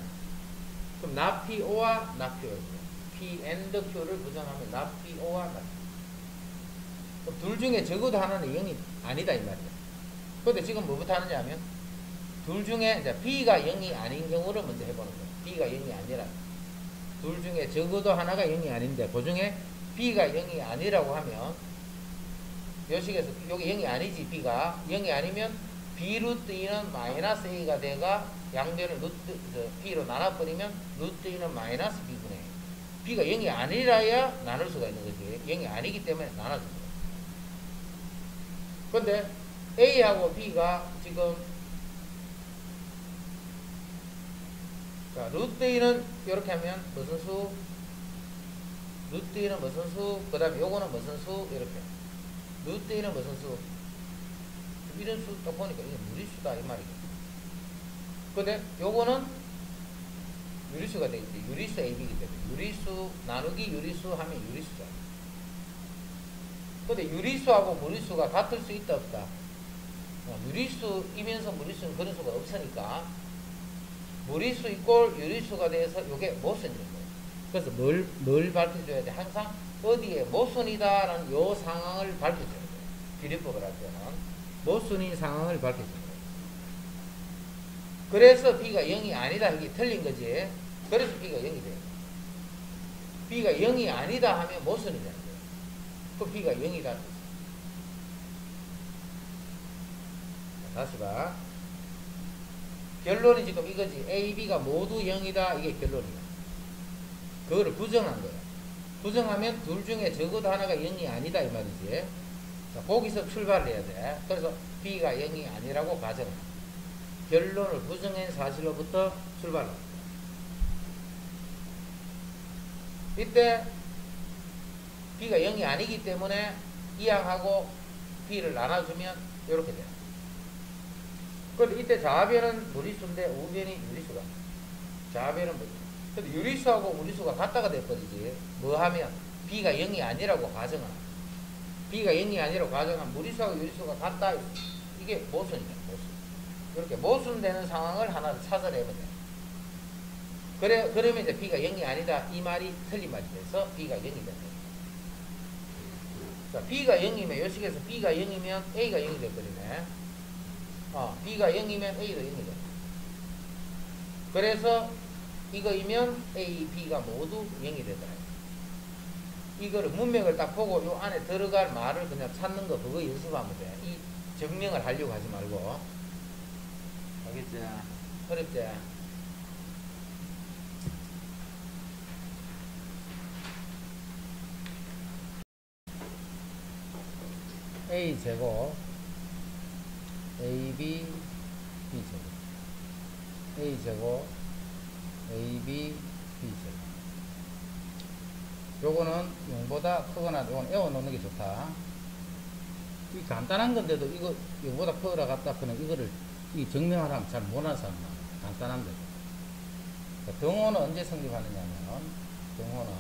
그럼 not PO와 not Q였어. P and Q를 부정하면 not PO와 not Q. 그럼 둘 중에 적어도 하나는 0이 아니다 이 말이야. 근데 지금 뭐부터 하느냐 하면 둘 중에 이제 B가 0이 아닌 경우를 먼저 해보는 거야. B가 0이 아니라 둘 중에 적어도 하나가 0이 아닌데 그 중에 B가 0이 아니라고 하면 요 식에서 여기 0이 아니지. B가 0이 아니면 B 루트 2는 마이너스 A가 돼가 양변을 B로 나눠버리면 루트 2는 마이너스 B분의 A. B가 0이 아니라야 나눌 수가 있는 거지. 0이 아니기 때문에 나눠주는 거야. 근데 A하고 B가 지금 자, 루트 2는 이렇게 하면 무슨 수? 루트 2는 무슨 수? 그 다음에 요거는 무슨 수? 이렇게. 루트 2는 무슨 수? 이런 수 딱 보니까 이게 무리수다 이 말이죠. 근데 요거는 유리수가 되겠지. 유리수 AB이기 때문에 유리수 나누기 유리수 하면 유리수잖아. 근데 유리수하고 무리수가 같을 수 있다 없다? 유리수이면서 무리수는 그런 수가 없으니까 무리수 이꼴 유리수가 돼서 요게 모순인 거예요. 그래서 뭘 밝혀줘야 돼? 항상 어디에 모순이다라는 요 상황을 밝혀줘야 돼요. 비례법을 할 때는 모순인 상황을 밝혀줘야 돼요. 그래서 B가 0이 아니다 이게 틀린 거지. 그래서 B가 0이 돼요. B가 0이 아니다 하면 모순이 되는 거예요. 그 B가 0이다. 다시 봐. 결론이 지금 이거지. A, B가 모두 0이다. 이게 결론이야. 그거를 부정한 거야. 부정하면 둘 중에 적어도 하나가 0이 아니다 이 말이지. 자, 거기서 출발을 해야 돼. 그래서 B가 0이 아니라고 가정해. 결론을 부정한 사실로부터 출발을. 이때 B가 0이 아니기 때문에 이항하고 B를 나눠주면 이렇게 돼요. 그런데 이때 좌변은 무리수인데 우변이 유리수가. 좌변은 무리수. 근데 유리수하고 무리수가 같다가 돼버리지. 뭐 하면 B가 0이 아니라고 가정하나. B가 0이 아니라고 가정하면 무리수하고 유리수가 같다. 이게 모순이죠. 모순. 이렇게 모순되는 상황을 하나를 찾아내면 돼. 그러면 이제 B가 0이 아니다. 이 말이 틀린 말이 돼서 B가 0이 된다. 자, B가 0이면, 이 식에서 B가 0이면 A가 0이 돼버리네. B가 0이면 A도 0이 돼. 그래서 이거이면 A, B가 모두 0이 되더라. 이거를 문맥을 딱 보고 요 안에 들어갈 말을 그냥 찾는 거 그거 연습하면 돼. 이 증명을 하려고 하지 말고. 알겠지? 어렵지? A제곱 AB B제곱 A제곱 AB B제곱 요거는 0보다 크거나 요건 애워놓는 게 좋다. 이 간단한 건데도 이거 0보다 크거나 같다 그는 이거를 이 증명하려면 잘 못하는 사람 간단한데. 등호는 언제 성립하느냐면 등호는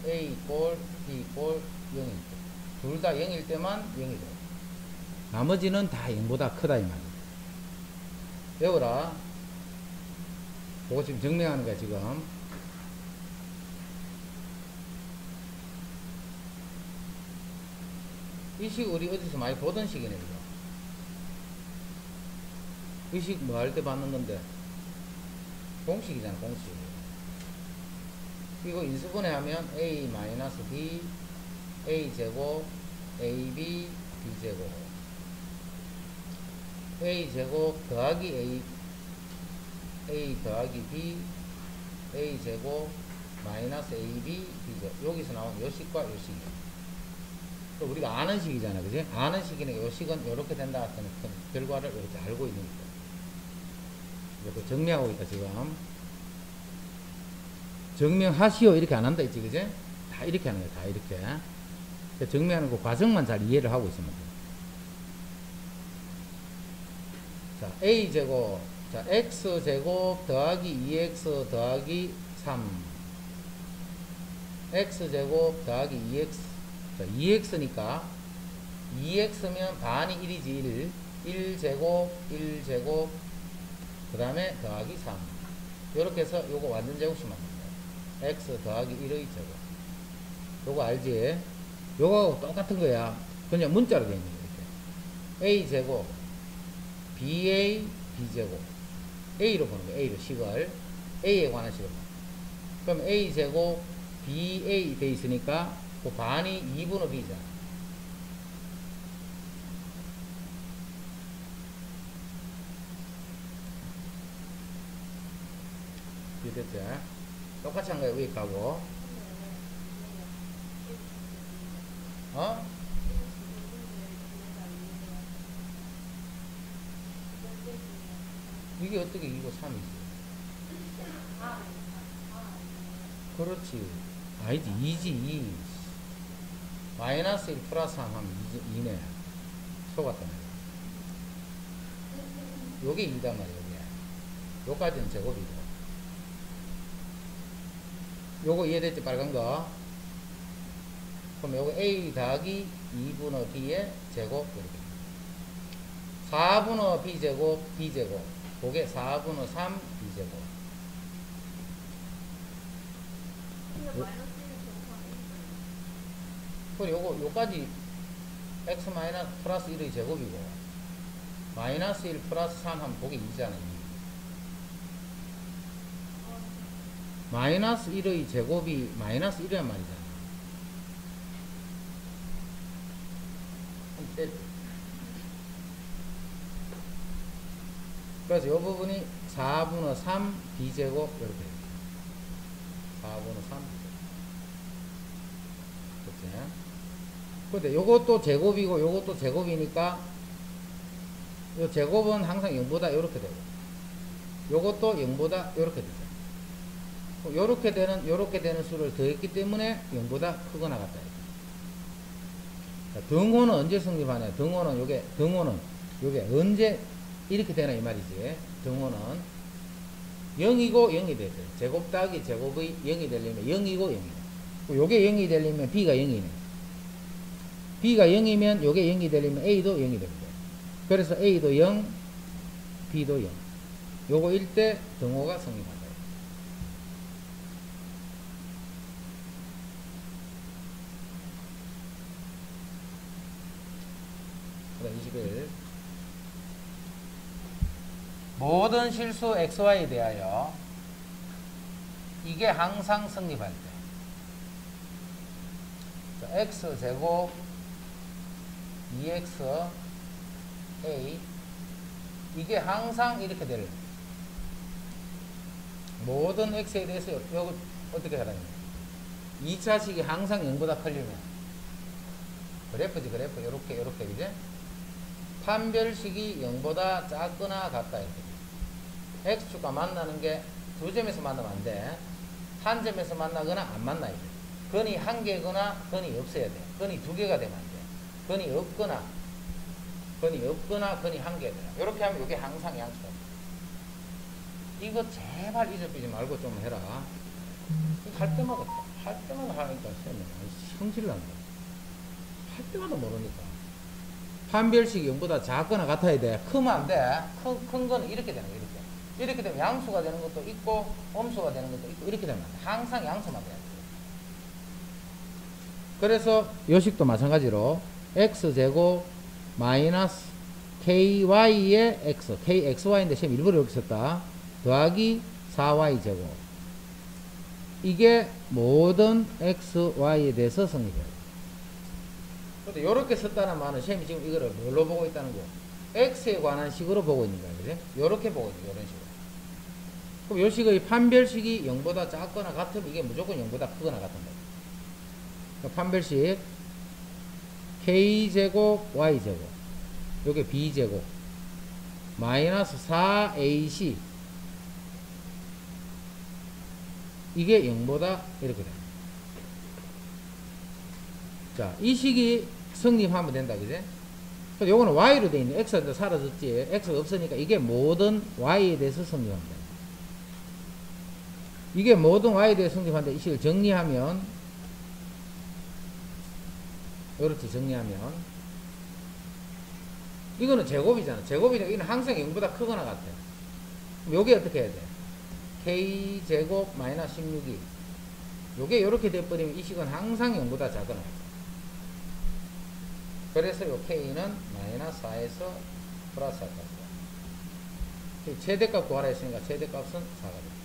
A 이꼴 B 이꼴 0일 때 둘 다 0일 때만 0이 돼. 나머지는 다 0보다 크다 이 말이야. 외워라. 그거 지금 증명하는 거야 지금. 이 식 우리 어디서 많이 보던 식이네 이거. 이 식 뭐 할 때 받는 건데 공식이잖아 공식. 이거 인수분해 하면 A-B A제곱 AB B제곱 A제곱 더하기 A 더하기 B A제곱 마이너스 AB B제곱. 여기서 나온 요 식과 요 식이야. 우리가 아는 식이잖아 그지? 아는 식이니까 요 식은 요렇게 된다 하는 결과를 이렇게 알고 있는 거야. 이렇게 정리하고 있다 지금. 증명하시오 이렇게 안 한다 했지 그지? 다 이렇게 하는 거야 다 이렇게. 정리하는 그 과정만 잘 이해를 하고 있으면 돼. 자, A제곱. 자, X제곱 더하기 2X 더하기 3. X제곱 더하기 2X. 자, 2X니까 2X면 반이 1이지 1. 1제곱, 1제곱, 그 다음에 더하기 3. 요렇게 해서 요거 완전 제곱씩 만듭니다. X 더하기 1의 제곱. 요거 알지? 요거하고 똑같은 거야. 그냥 문자로 되어 있는 거야. 이렇게. A제곱, BA, B제곱. A로 보는 거야. A로 식을. A에 관한 식을. 그럼 A제곱, BA 돼 있으니까 그 반이 2분의 B잖아. 이해됐지? 똑같이 한 거야. 위에 가고. 이게 어떻게 2고 3이지? 그렇지. 아니지. 2지 2. 마이너스 1 플러스 3 하면 2네. 속았다네. 요게 2단 말이야. 요게. 요까지는 제곱이고. 요거 이해됐지? 빨간 거. 그럼 요거 A 더하기 2분의 B의 제곱 이렇게. 4분의 B제곱 B제곱. 그게 4분의 3 B제곱. 그리고 요까지 x 마이너스 플러스 1의 제곱이고 마이너스 1 플러스 3 하면 그게 2잖아. 2. 마이너스 1의 제곱이 마이너스 1이란 말이잖아. 그래서 이 부분이 4분의 3 b제곱 이렇게 됩니다. 4분의 3 b제곱. 그치? 근데 요것도 제곱이고 요것도 제곱이니까 요 제곱은 항상 0보다 이렇게 되고 요것도 0보다 이렇게 되죠. 요렇게 되는 수를 더했기 때문에 0보다 크거나 같다. 등호는 언제 성립하냐? 등호는 요게 언제 이렇게 되나 이 말이지. 등호는 0이고 0이 되죠. 제곱 더하기 제곱의 0이 되려면 0이고 0이다. 요게 0이 되려면 b가 0이네. b가 0이면 요게 0이 되려면 a도 0이 됩니다. 그래서 a도 0, b도 0. 요거 일 때 등호가 성립한다. 그다음 21. 모든 실수 xy에 대하여 이게 항상 성립할 때 x제곱 2x a 이게 항상 이렇게 될 모든 x에 대해서 요거 어떻게 하라는 거야? 2차식이 항상 0보다 크려면 그래프지 그래프 요렇게 그제? 판별식이 0보다 작거나 같다 이렇게. x축과 만나는 게 두 점에서 만나면 안 돼. 한 점에서 만나거나 안 만나야 돼. 근이 한 개거나 근이 없어야 돼. 근이 두 개가 되면 안 돼. 근이 없거나 근이 한 개가 돼. 이렇게 하면 이게 항상 양수다. 이거 제발 잊어버리지 말고 좀 해라. 할 때마다 하니까 성질 난다. 할 때마다 모르니까. 판별식이 0보다 작거나 같아야 돼. 크면 안 돼. 큰 거는 이렇게 되는 거야. 이렇게 되면 양수가 되는 것도 있고 음수가 되는 것도 있고 이렇게 되면 안 돼. 항상 양수만 돼야 돼. 그래서 요식도 마찬가지로 x제곱 마이너스 ky의 x kxy인데 시험 일부러 이렇게 썼다. 더하기 4y제곱 이게 모든 xy에 대해서 성립해요. 근데 요렇게 썼다는 말은 시험이 지금 이거를 뭘로 보고 있다는 거야? x에 관한 식으로 보고 있는 거야. 그지? 요렇게 보고 있는 거야. 요런 식으로. 그럼 요 식의 판별식이 0보다 작거나 같으면 이게 무조건 0보다 크거나 같은 거야. 판별식 k제곱 y제곱 요게 b제곱 마이너스 4ac 이게 0보다 이렇게 돼. 자, 이 식이 성립하면 된다. 그지? 요거는 y로 돼 있네. x가 사라졌지. x가 없으니까 이게 모든 y에 대해서 성립합니다. 이게 모든 y에 대해서 성립한다. 이 식을 정리하면 이렇게 정리하면 이거는 제곱이잖아. 제곱이니까 이건 항상 0보다 크거나 같아. 그럼 요게 어떻게 해야 돼? k제곱 마이너스 16이 요게 요렇게 돼버리면 이 식은 항상 0보다 작거나 같아. 그래서 요 k는 마이너스 4에서 플러스 4값이야. 최대값 구하라 했으니까 최대값은 4가 됩니다.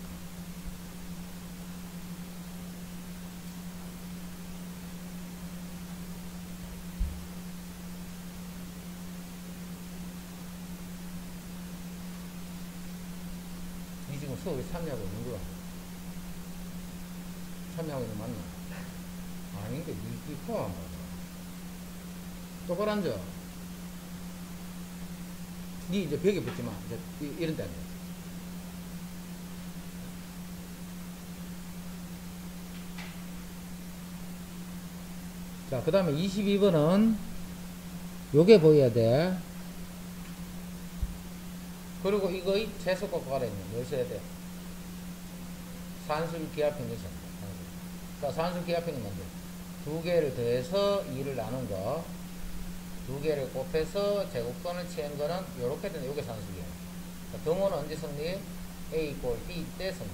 니 지금 수업에 참여하고 있는 거야? 참여하고 있는 거 맞나? 아닌데 니 코어 안 봐. 똑바로 앉아. 니 이제 벽에 붙지 마. 이제 이런 데 앉아. 자, 그 다음에 22번은 요게 보여야 돼. 그리고 이거의 최소값 구하라 했네. 뭘 써야 돼? 산술기하평균 써야 돼. 자, 산술기하평균 뭔데? 두 개를 더해서 2를 나눈 거. 두 개를 곱해서 제곱권을 취한 거는 요렇게 되는 요게 산술이야. 등호는 언제 성립? a 이꼴 b 때 성립.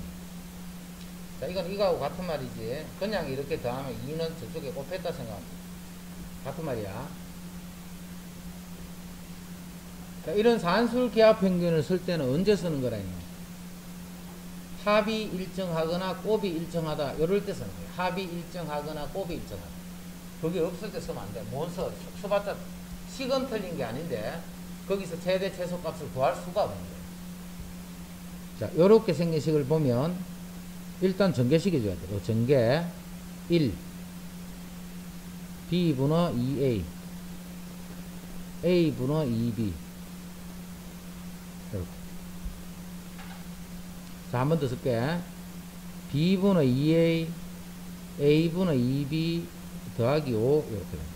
자, 이건 이거하고 같은 말이지. 그냥 이렇게 더하면 2는 저쪽에 곱했다 생각합니다. 같은 말이야. 자, 이런 산술기하평균을 쓸 때는 언제 쓰는 거라 했나? 합이 일정하거나 곱이 일정하다. 요럴 때 쓰는 거야. 합이 일정하거나 곱이 일정하다. 그게 없을 때 쓰면 안 돼. 못 써. 써봤자 식은 틀린 게 아닌데 거기서 최대 최소값을 구할 수가 없는 거예요. 자, 요렇게 생긴 식을 보면 일단 전개시켜 줘야 돼요. 전개 1 B분의 2A A분의 2B 이렇게. 자, 한 번 더 쓸게. B분의 2A A분의 2B 더하기 5 이렇게 됩니다.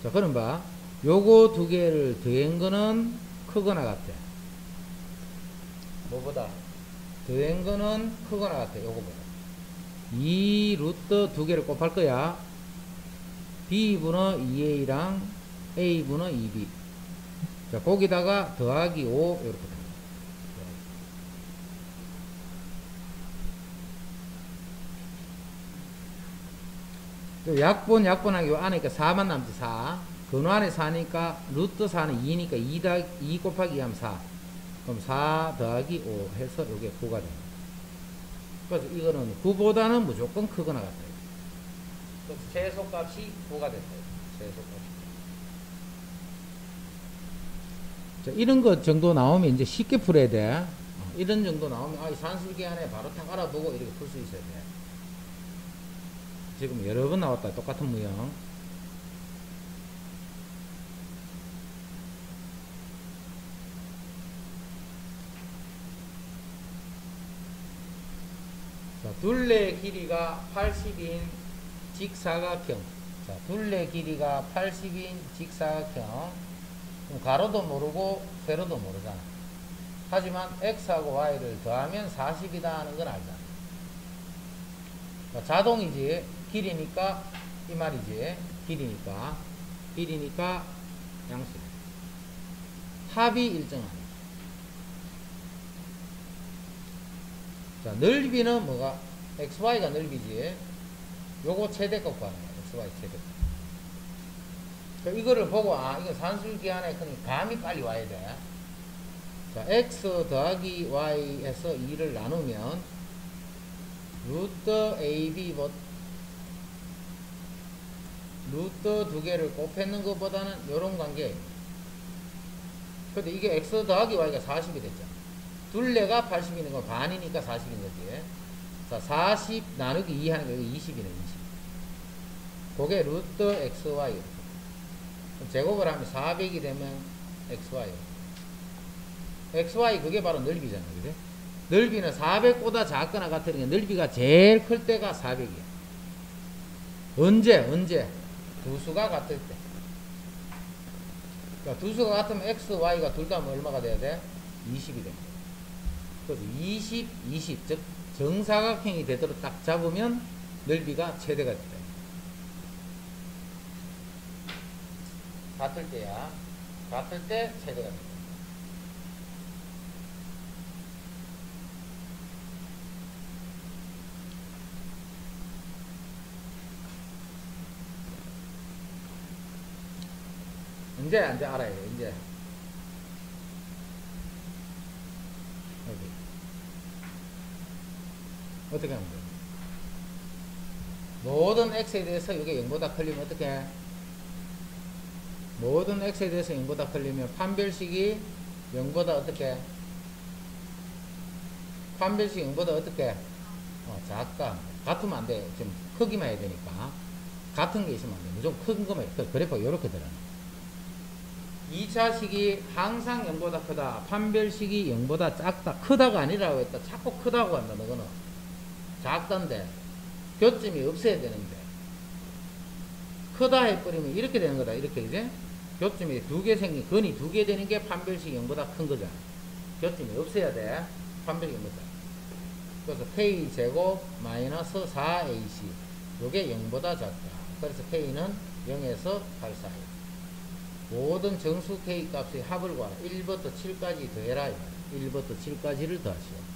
자, 그럼 봐. 요거 두 개를 더한 거는 크거나 같아. 뭐보다? 더한 거는 크거나 같아. 요거보다. 2 루트 두 개를 곱할 거야. B분의 2A랑 A분의 2B. 자, 거기다가 더하기 5 이렇게 됩니다. 약분하기 요 안에 4만 남지 4. 근호 안에 4니까 루트 4는 2니까 2 곱하기 2 하면 4. 그럼 4 더하기 5 해서 요게 9가 됩니다. 그래서 이거는 9보다는 무조건 크거나 같아요. 그래서 최소값이 9가 됐다. 최소값이. 자, 이런 것 정도 나오면 이제 쉽게 풀어야 돼. 이런 정도 나오면 이 산술기 안에 바로 딱 알아보고 이렇게 풀 수 있어야 돼. 지금 여러 번 나왔다. 똑같은 무형. 자, 둘레 길이가 80인 직사각형. 자, 둘레 길이가 80인 직사각형. 그럼 가로도 모르고 세로도 모르잖아. 하지만 x하고 y를 더하면 40이다 하는 건 알잖아. 자, 자동이지. 길이니까 이 말이지. 길이니까 양수. 합이 일정하네. 자, 넓이는 뭐가? xy가 넓이지. 요거 최대값 구하는 거야. xy 최대값. 자, 이거를 보고 이거 산술기 안에 그냥 감이 빨리 와야 돼. 자, x 더하기 y 해서 2를 나누면 루트 ab 루트 두 개를 곱했는 것보다는 요런 관계. 근데 이게 x 더하기 y가 40이 됐잖아. 둘레가 80이는 건 반이니까 40인 거지. 자, 40 나누기 2 하는 거 이거 20이네, 20. 그게 루트 xy. 제곱을 하면 400이 되면 xy. xy 그게 바로 넓이잖아, 그래? 넓이는 400보다 작거나 같으니까 넓이가 제일 클 때가 400이야. 언제? 두 수가 같을 때. 그러니까 두 수가 같으면 x, y가 둘 다 얼마가 돼야 돼? 20이 됩니다. 그래서 20, 즉 정사각형이 되도록 딱 잡으면 넓이가 최대가 된다. 같을 때야. 같을 때 최대가 된다. 이제 알아야 돼. 이제 여기 어떻게 하면 돼? 모든 x에 대해서 이게 0보다 클리면 어떻게 해? 모든 x에 대해서 0보다 클리면 판별식이 0보다 어떻게 해? 판별식 0보다 어떻게 해? 작다. 같으면 안 돼. 좀 크기만 해야 되니까. 같은 게 있으면 안 돼. 무조건 큰 거만 해. 그래프가 이렇게 되라는. 2차식이 항상 0보다 크다. 판별식이 0보다 작다. 크다가 아니라고 했다. 자꾸 크다고 한다. 너거는. 작던데. 교점이 없어야 되는데. 크다 해버리면 이렇게 되는 거다. 이렇게, 이제. 교점이 두 개 생긴, 근이 두 개 되는 게 판별식 0보다 큰 거잖아. 교점이 없어야 돼. 판별식 0보다. 그래서 K제곱 마이너스 4AC. 요게 0보다 작다. 그래서 K는 0에서 8 사이. 모든 정수 K 값의 합을 구하라. 1부터 7까지 더해라. 1부터 7까지를 더하시오.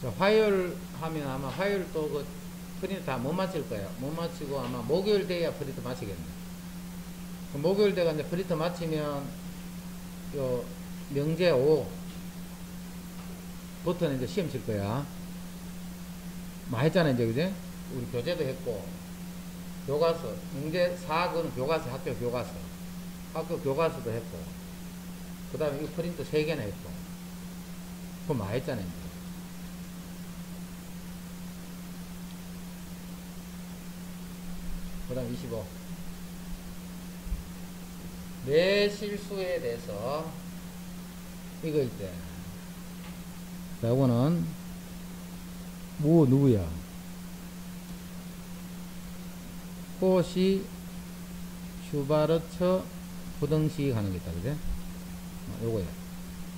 자, 화요일 하면 아마 화요일 또 그 프린트 다 못 마칠 거예요. 못 마치고 아마 목요일 돼야 프린트 마치겠네. 목요일 돼가 이제 프린트 마치면 요 명제 5 부터는 이제 시험 칠 거야. 많이 했잖아, 이제, 그제? 우리 교재도 했고, 교과서, 명제 4, 그는 교과서, 학교 교과서. 학교 교과서도 했고, 그 다음에 이 프린트 3개나 했고, 그거 많이 했잖아, 이제. 그 다음 25. 내 실수에 대해서 이거일 때. 자, 요거는, 누구야? 꽃이 슈바르처 부등식 하는 게 있다, 그제? 요거야.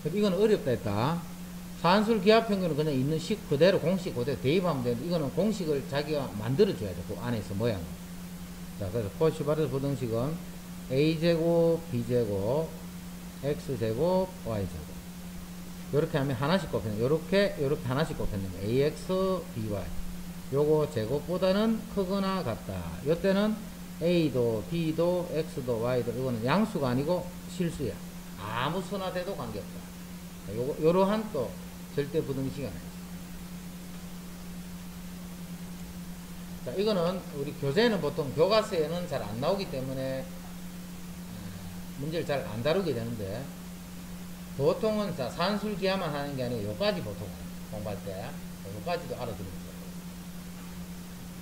이거는 어렵다 했다. 산술 기하평균은 그냥 있는 식 그대로, 공식 그대로 대입하면 되는데, 이거는 공식을 자기가 만들어줘야죠. 그 안에서 모양을. 자, 그래서 코슈바르 부등식은 a제곱, b제곱, x제곱, y제곱. 요렇게 하면 하나씩 곱하면, 요렇게 하나씩 곱하면 ax, by. 요거 제곱보다는 크거나 같다. 요때는 a도, b도, x도, y도, 이거는 양수가 아니고 실수야. 아무 수나 돼도 관계없다. 요러한 또 절대 부등식이 하나 있어. 자, 이거는 우리 교재는 보통 교과서에는 잘 안 나오기 때문에 문제를 잘 안 다루게 되는데, 보통은 자, 산술기하만 하는 게 아니고 요까지 보통 공부할 때 요까지도 알아두는 거예요.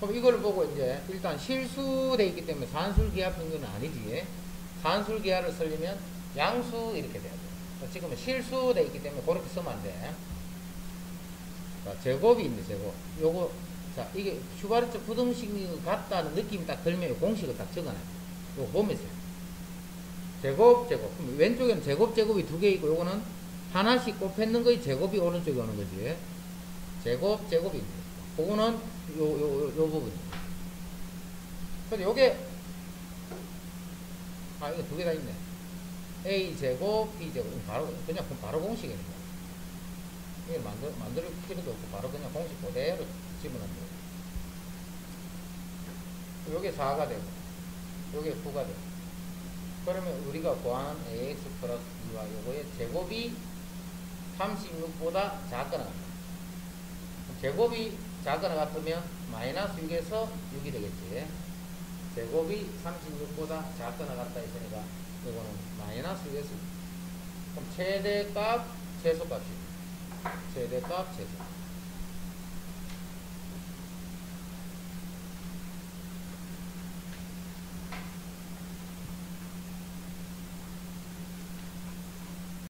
그럼 이걸 보고 이제 일단 실수돼 있기 때문에 산술기하 평균은 아니지. 산술기하를 쓰려면 양수 이렇게 돼야 돼. 지금은 실수돼 있기 때문에 그렇게 쓰면 안 돼. 자, 제곱이 있는데 제곱. 요거 자, 이게 슈바르트 부등식 같다는 느낌이 딱 들면 공식을 딱 적어놔요. 요거 보면서 제곱. 그럼 왼쪽에는 제곱이 2개 있고, 요거는 하나씩 곱했는 거의 제곱이 오른쪽에 오는 거지. 제곱이 있는 거. 그거는 요 부분이에요. 근데 요게, 이거 2개 다 있네. a제곱, b제곱. 바로 공식이니까. 이게 만들 필요도 없고, 바로 그냥 공식 그대로 집어넣는 거예요. 요게 4가 되고, 요게 9가 되고. 그러면 우리가 구하는 ax 플러스 b와 요거의 제곱이 36보다 작거나 같다. 제곱이 작거나 같으면 마이너스 6에서 6이 되겠지. 제곱이 36보다 작거나 같다 했으니까 요거는 마이너스 6에서 6. 그럼 최대값, 최소값이. 최대값, 최소.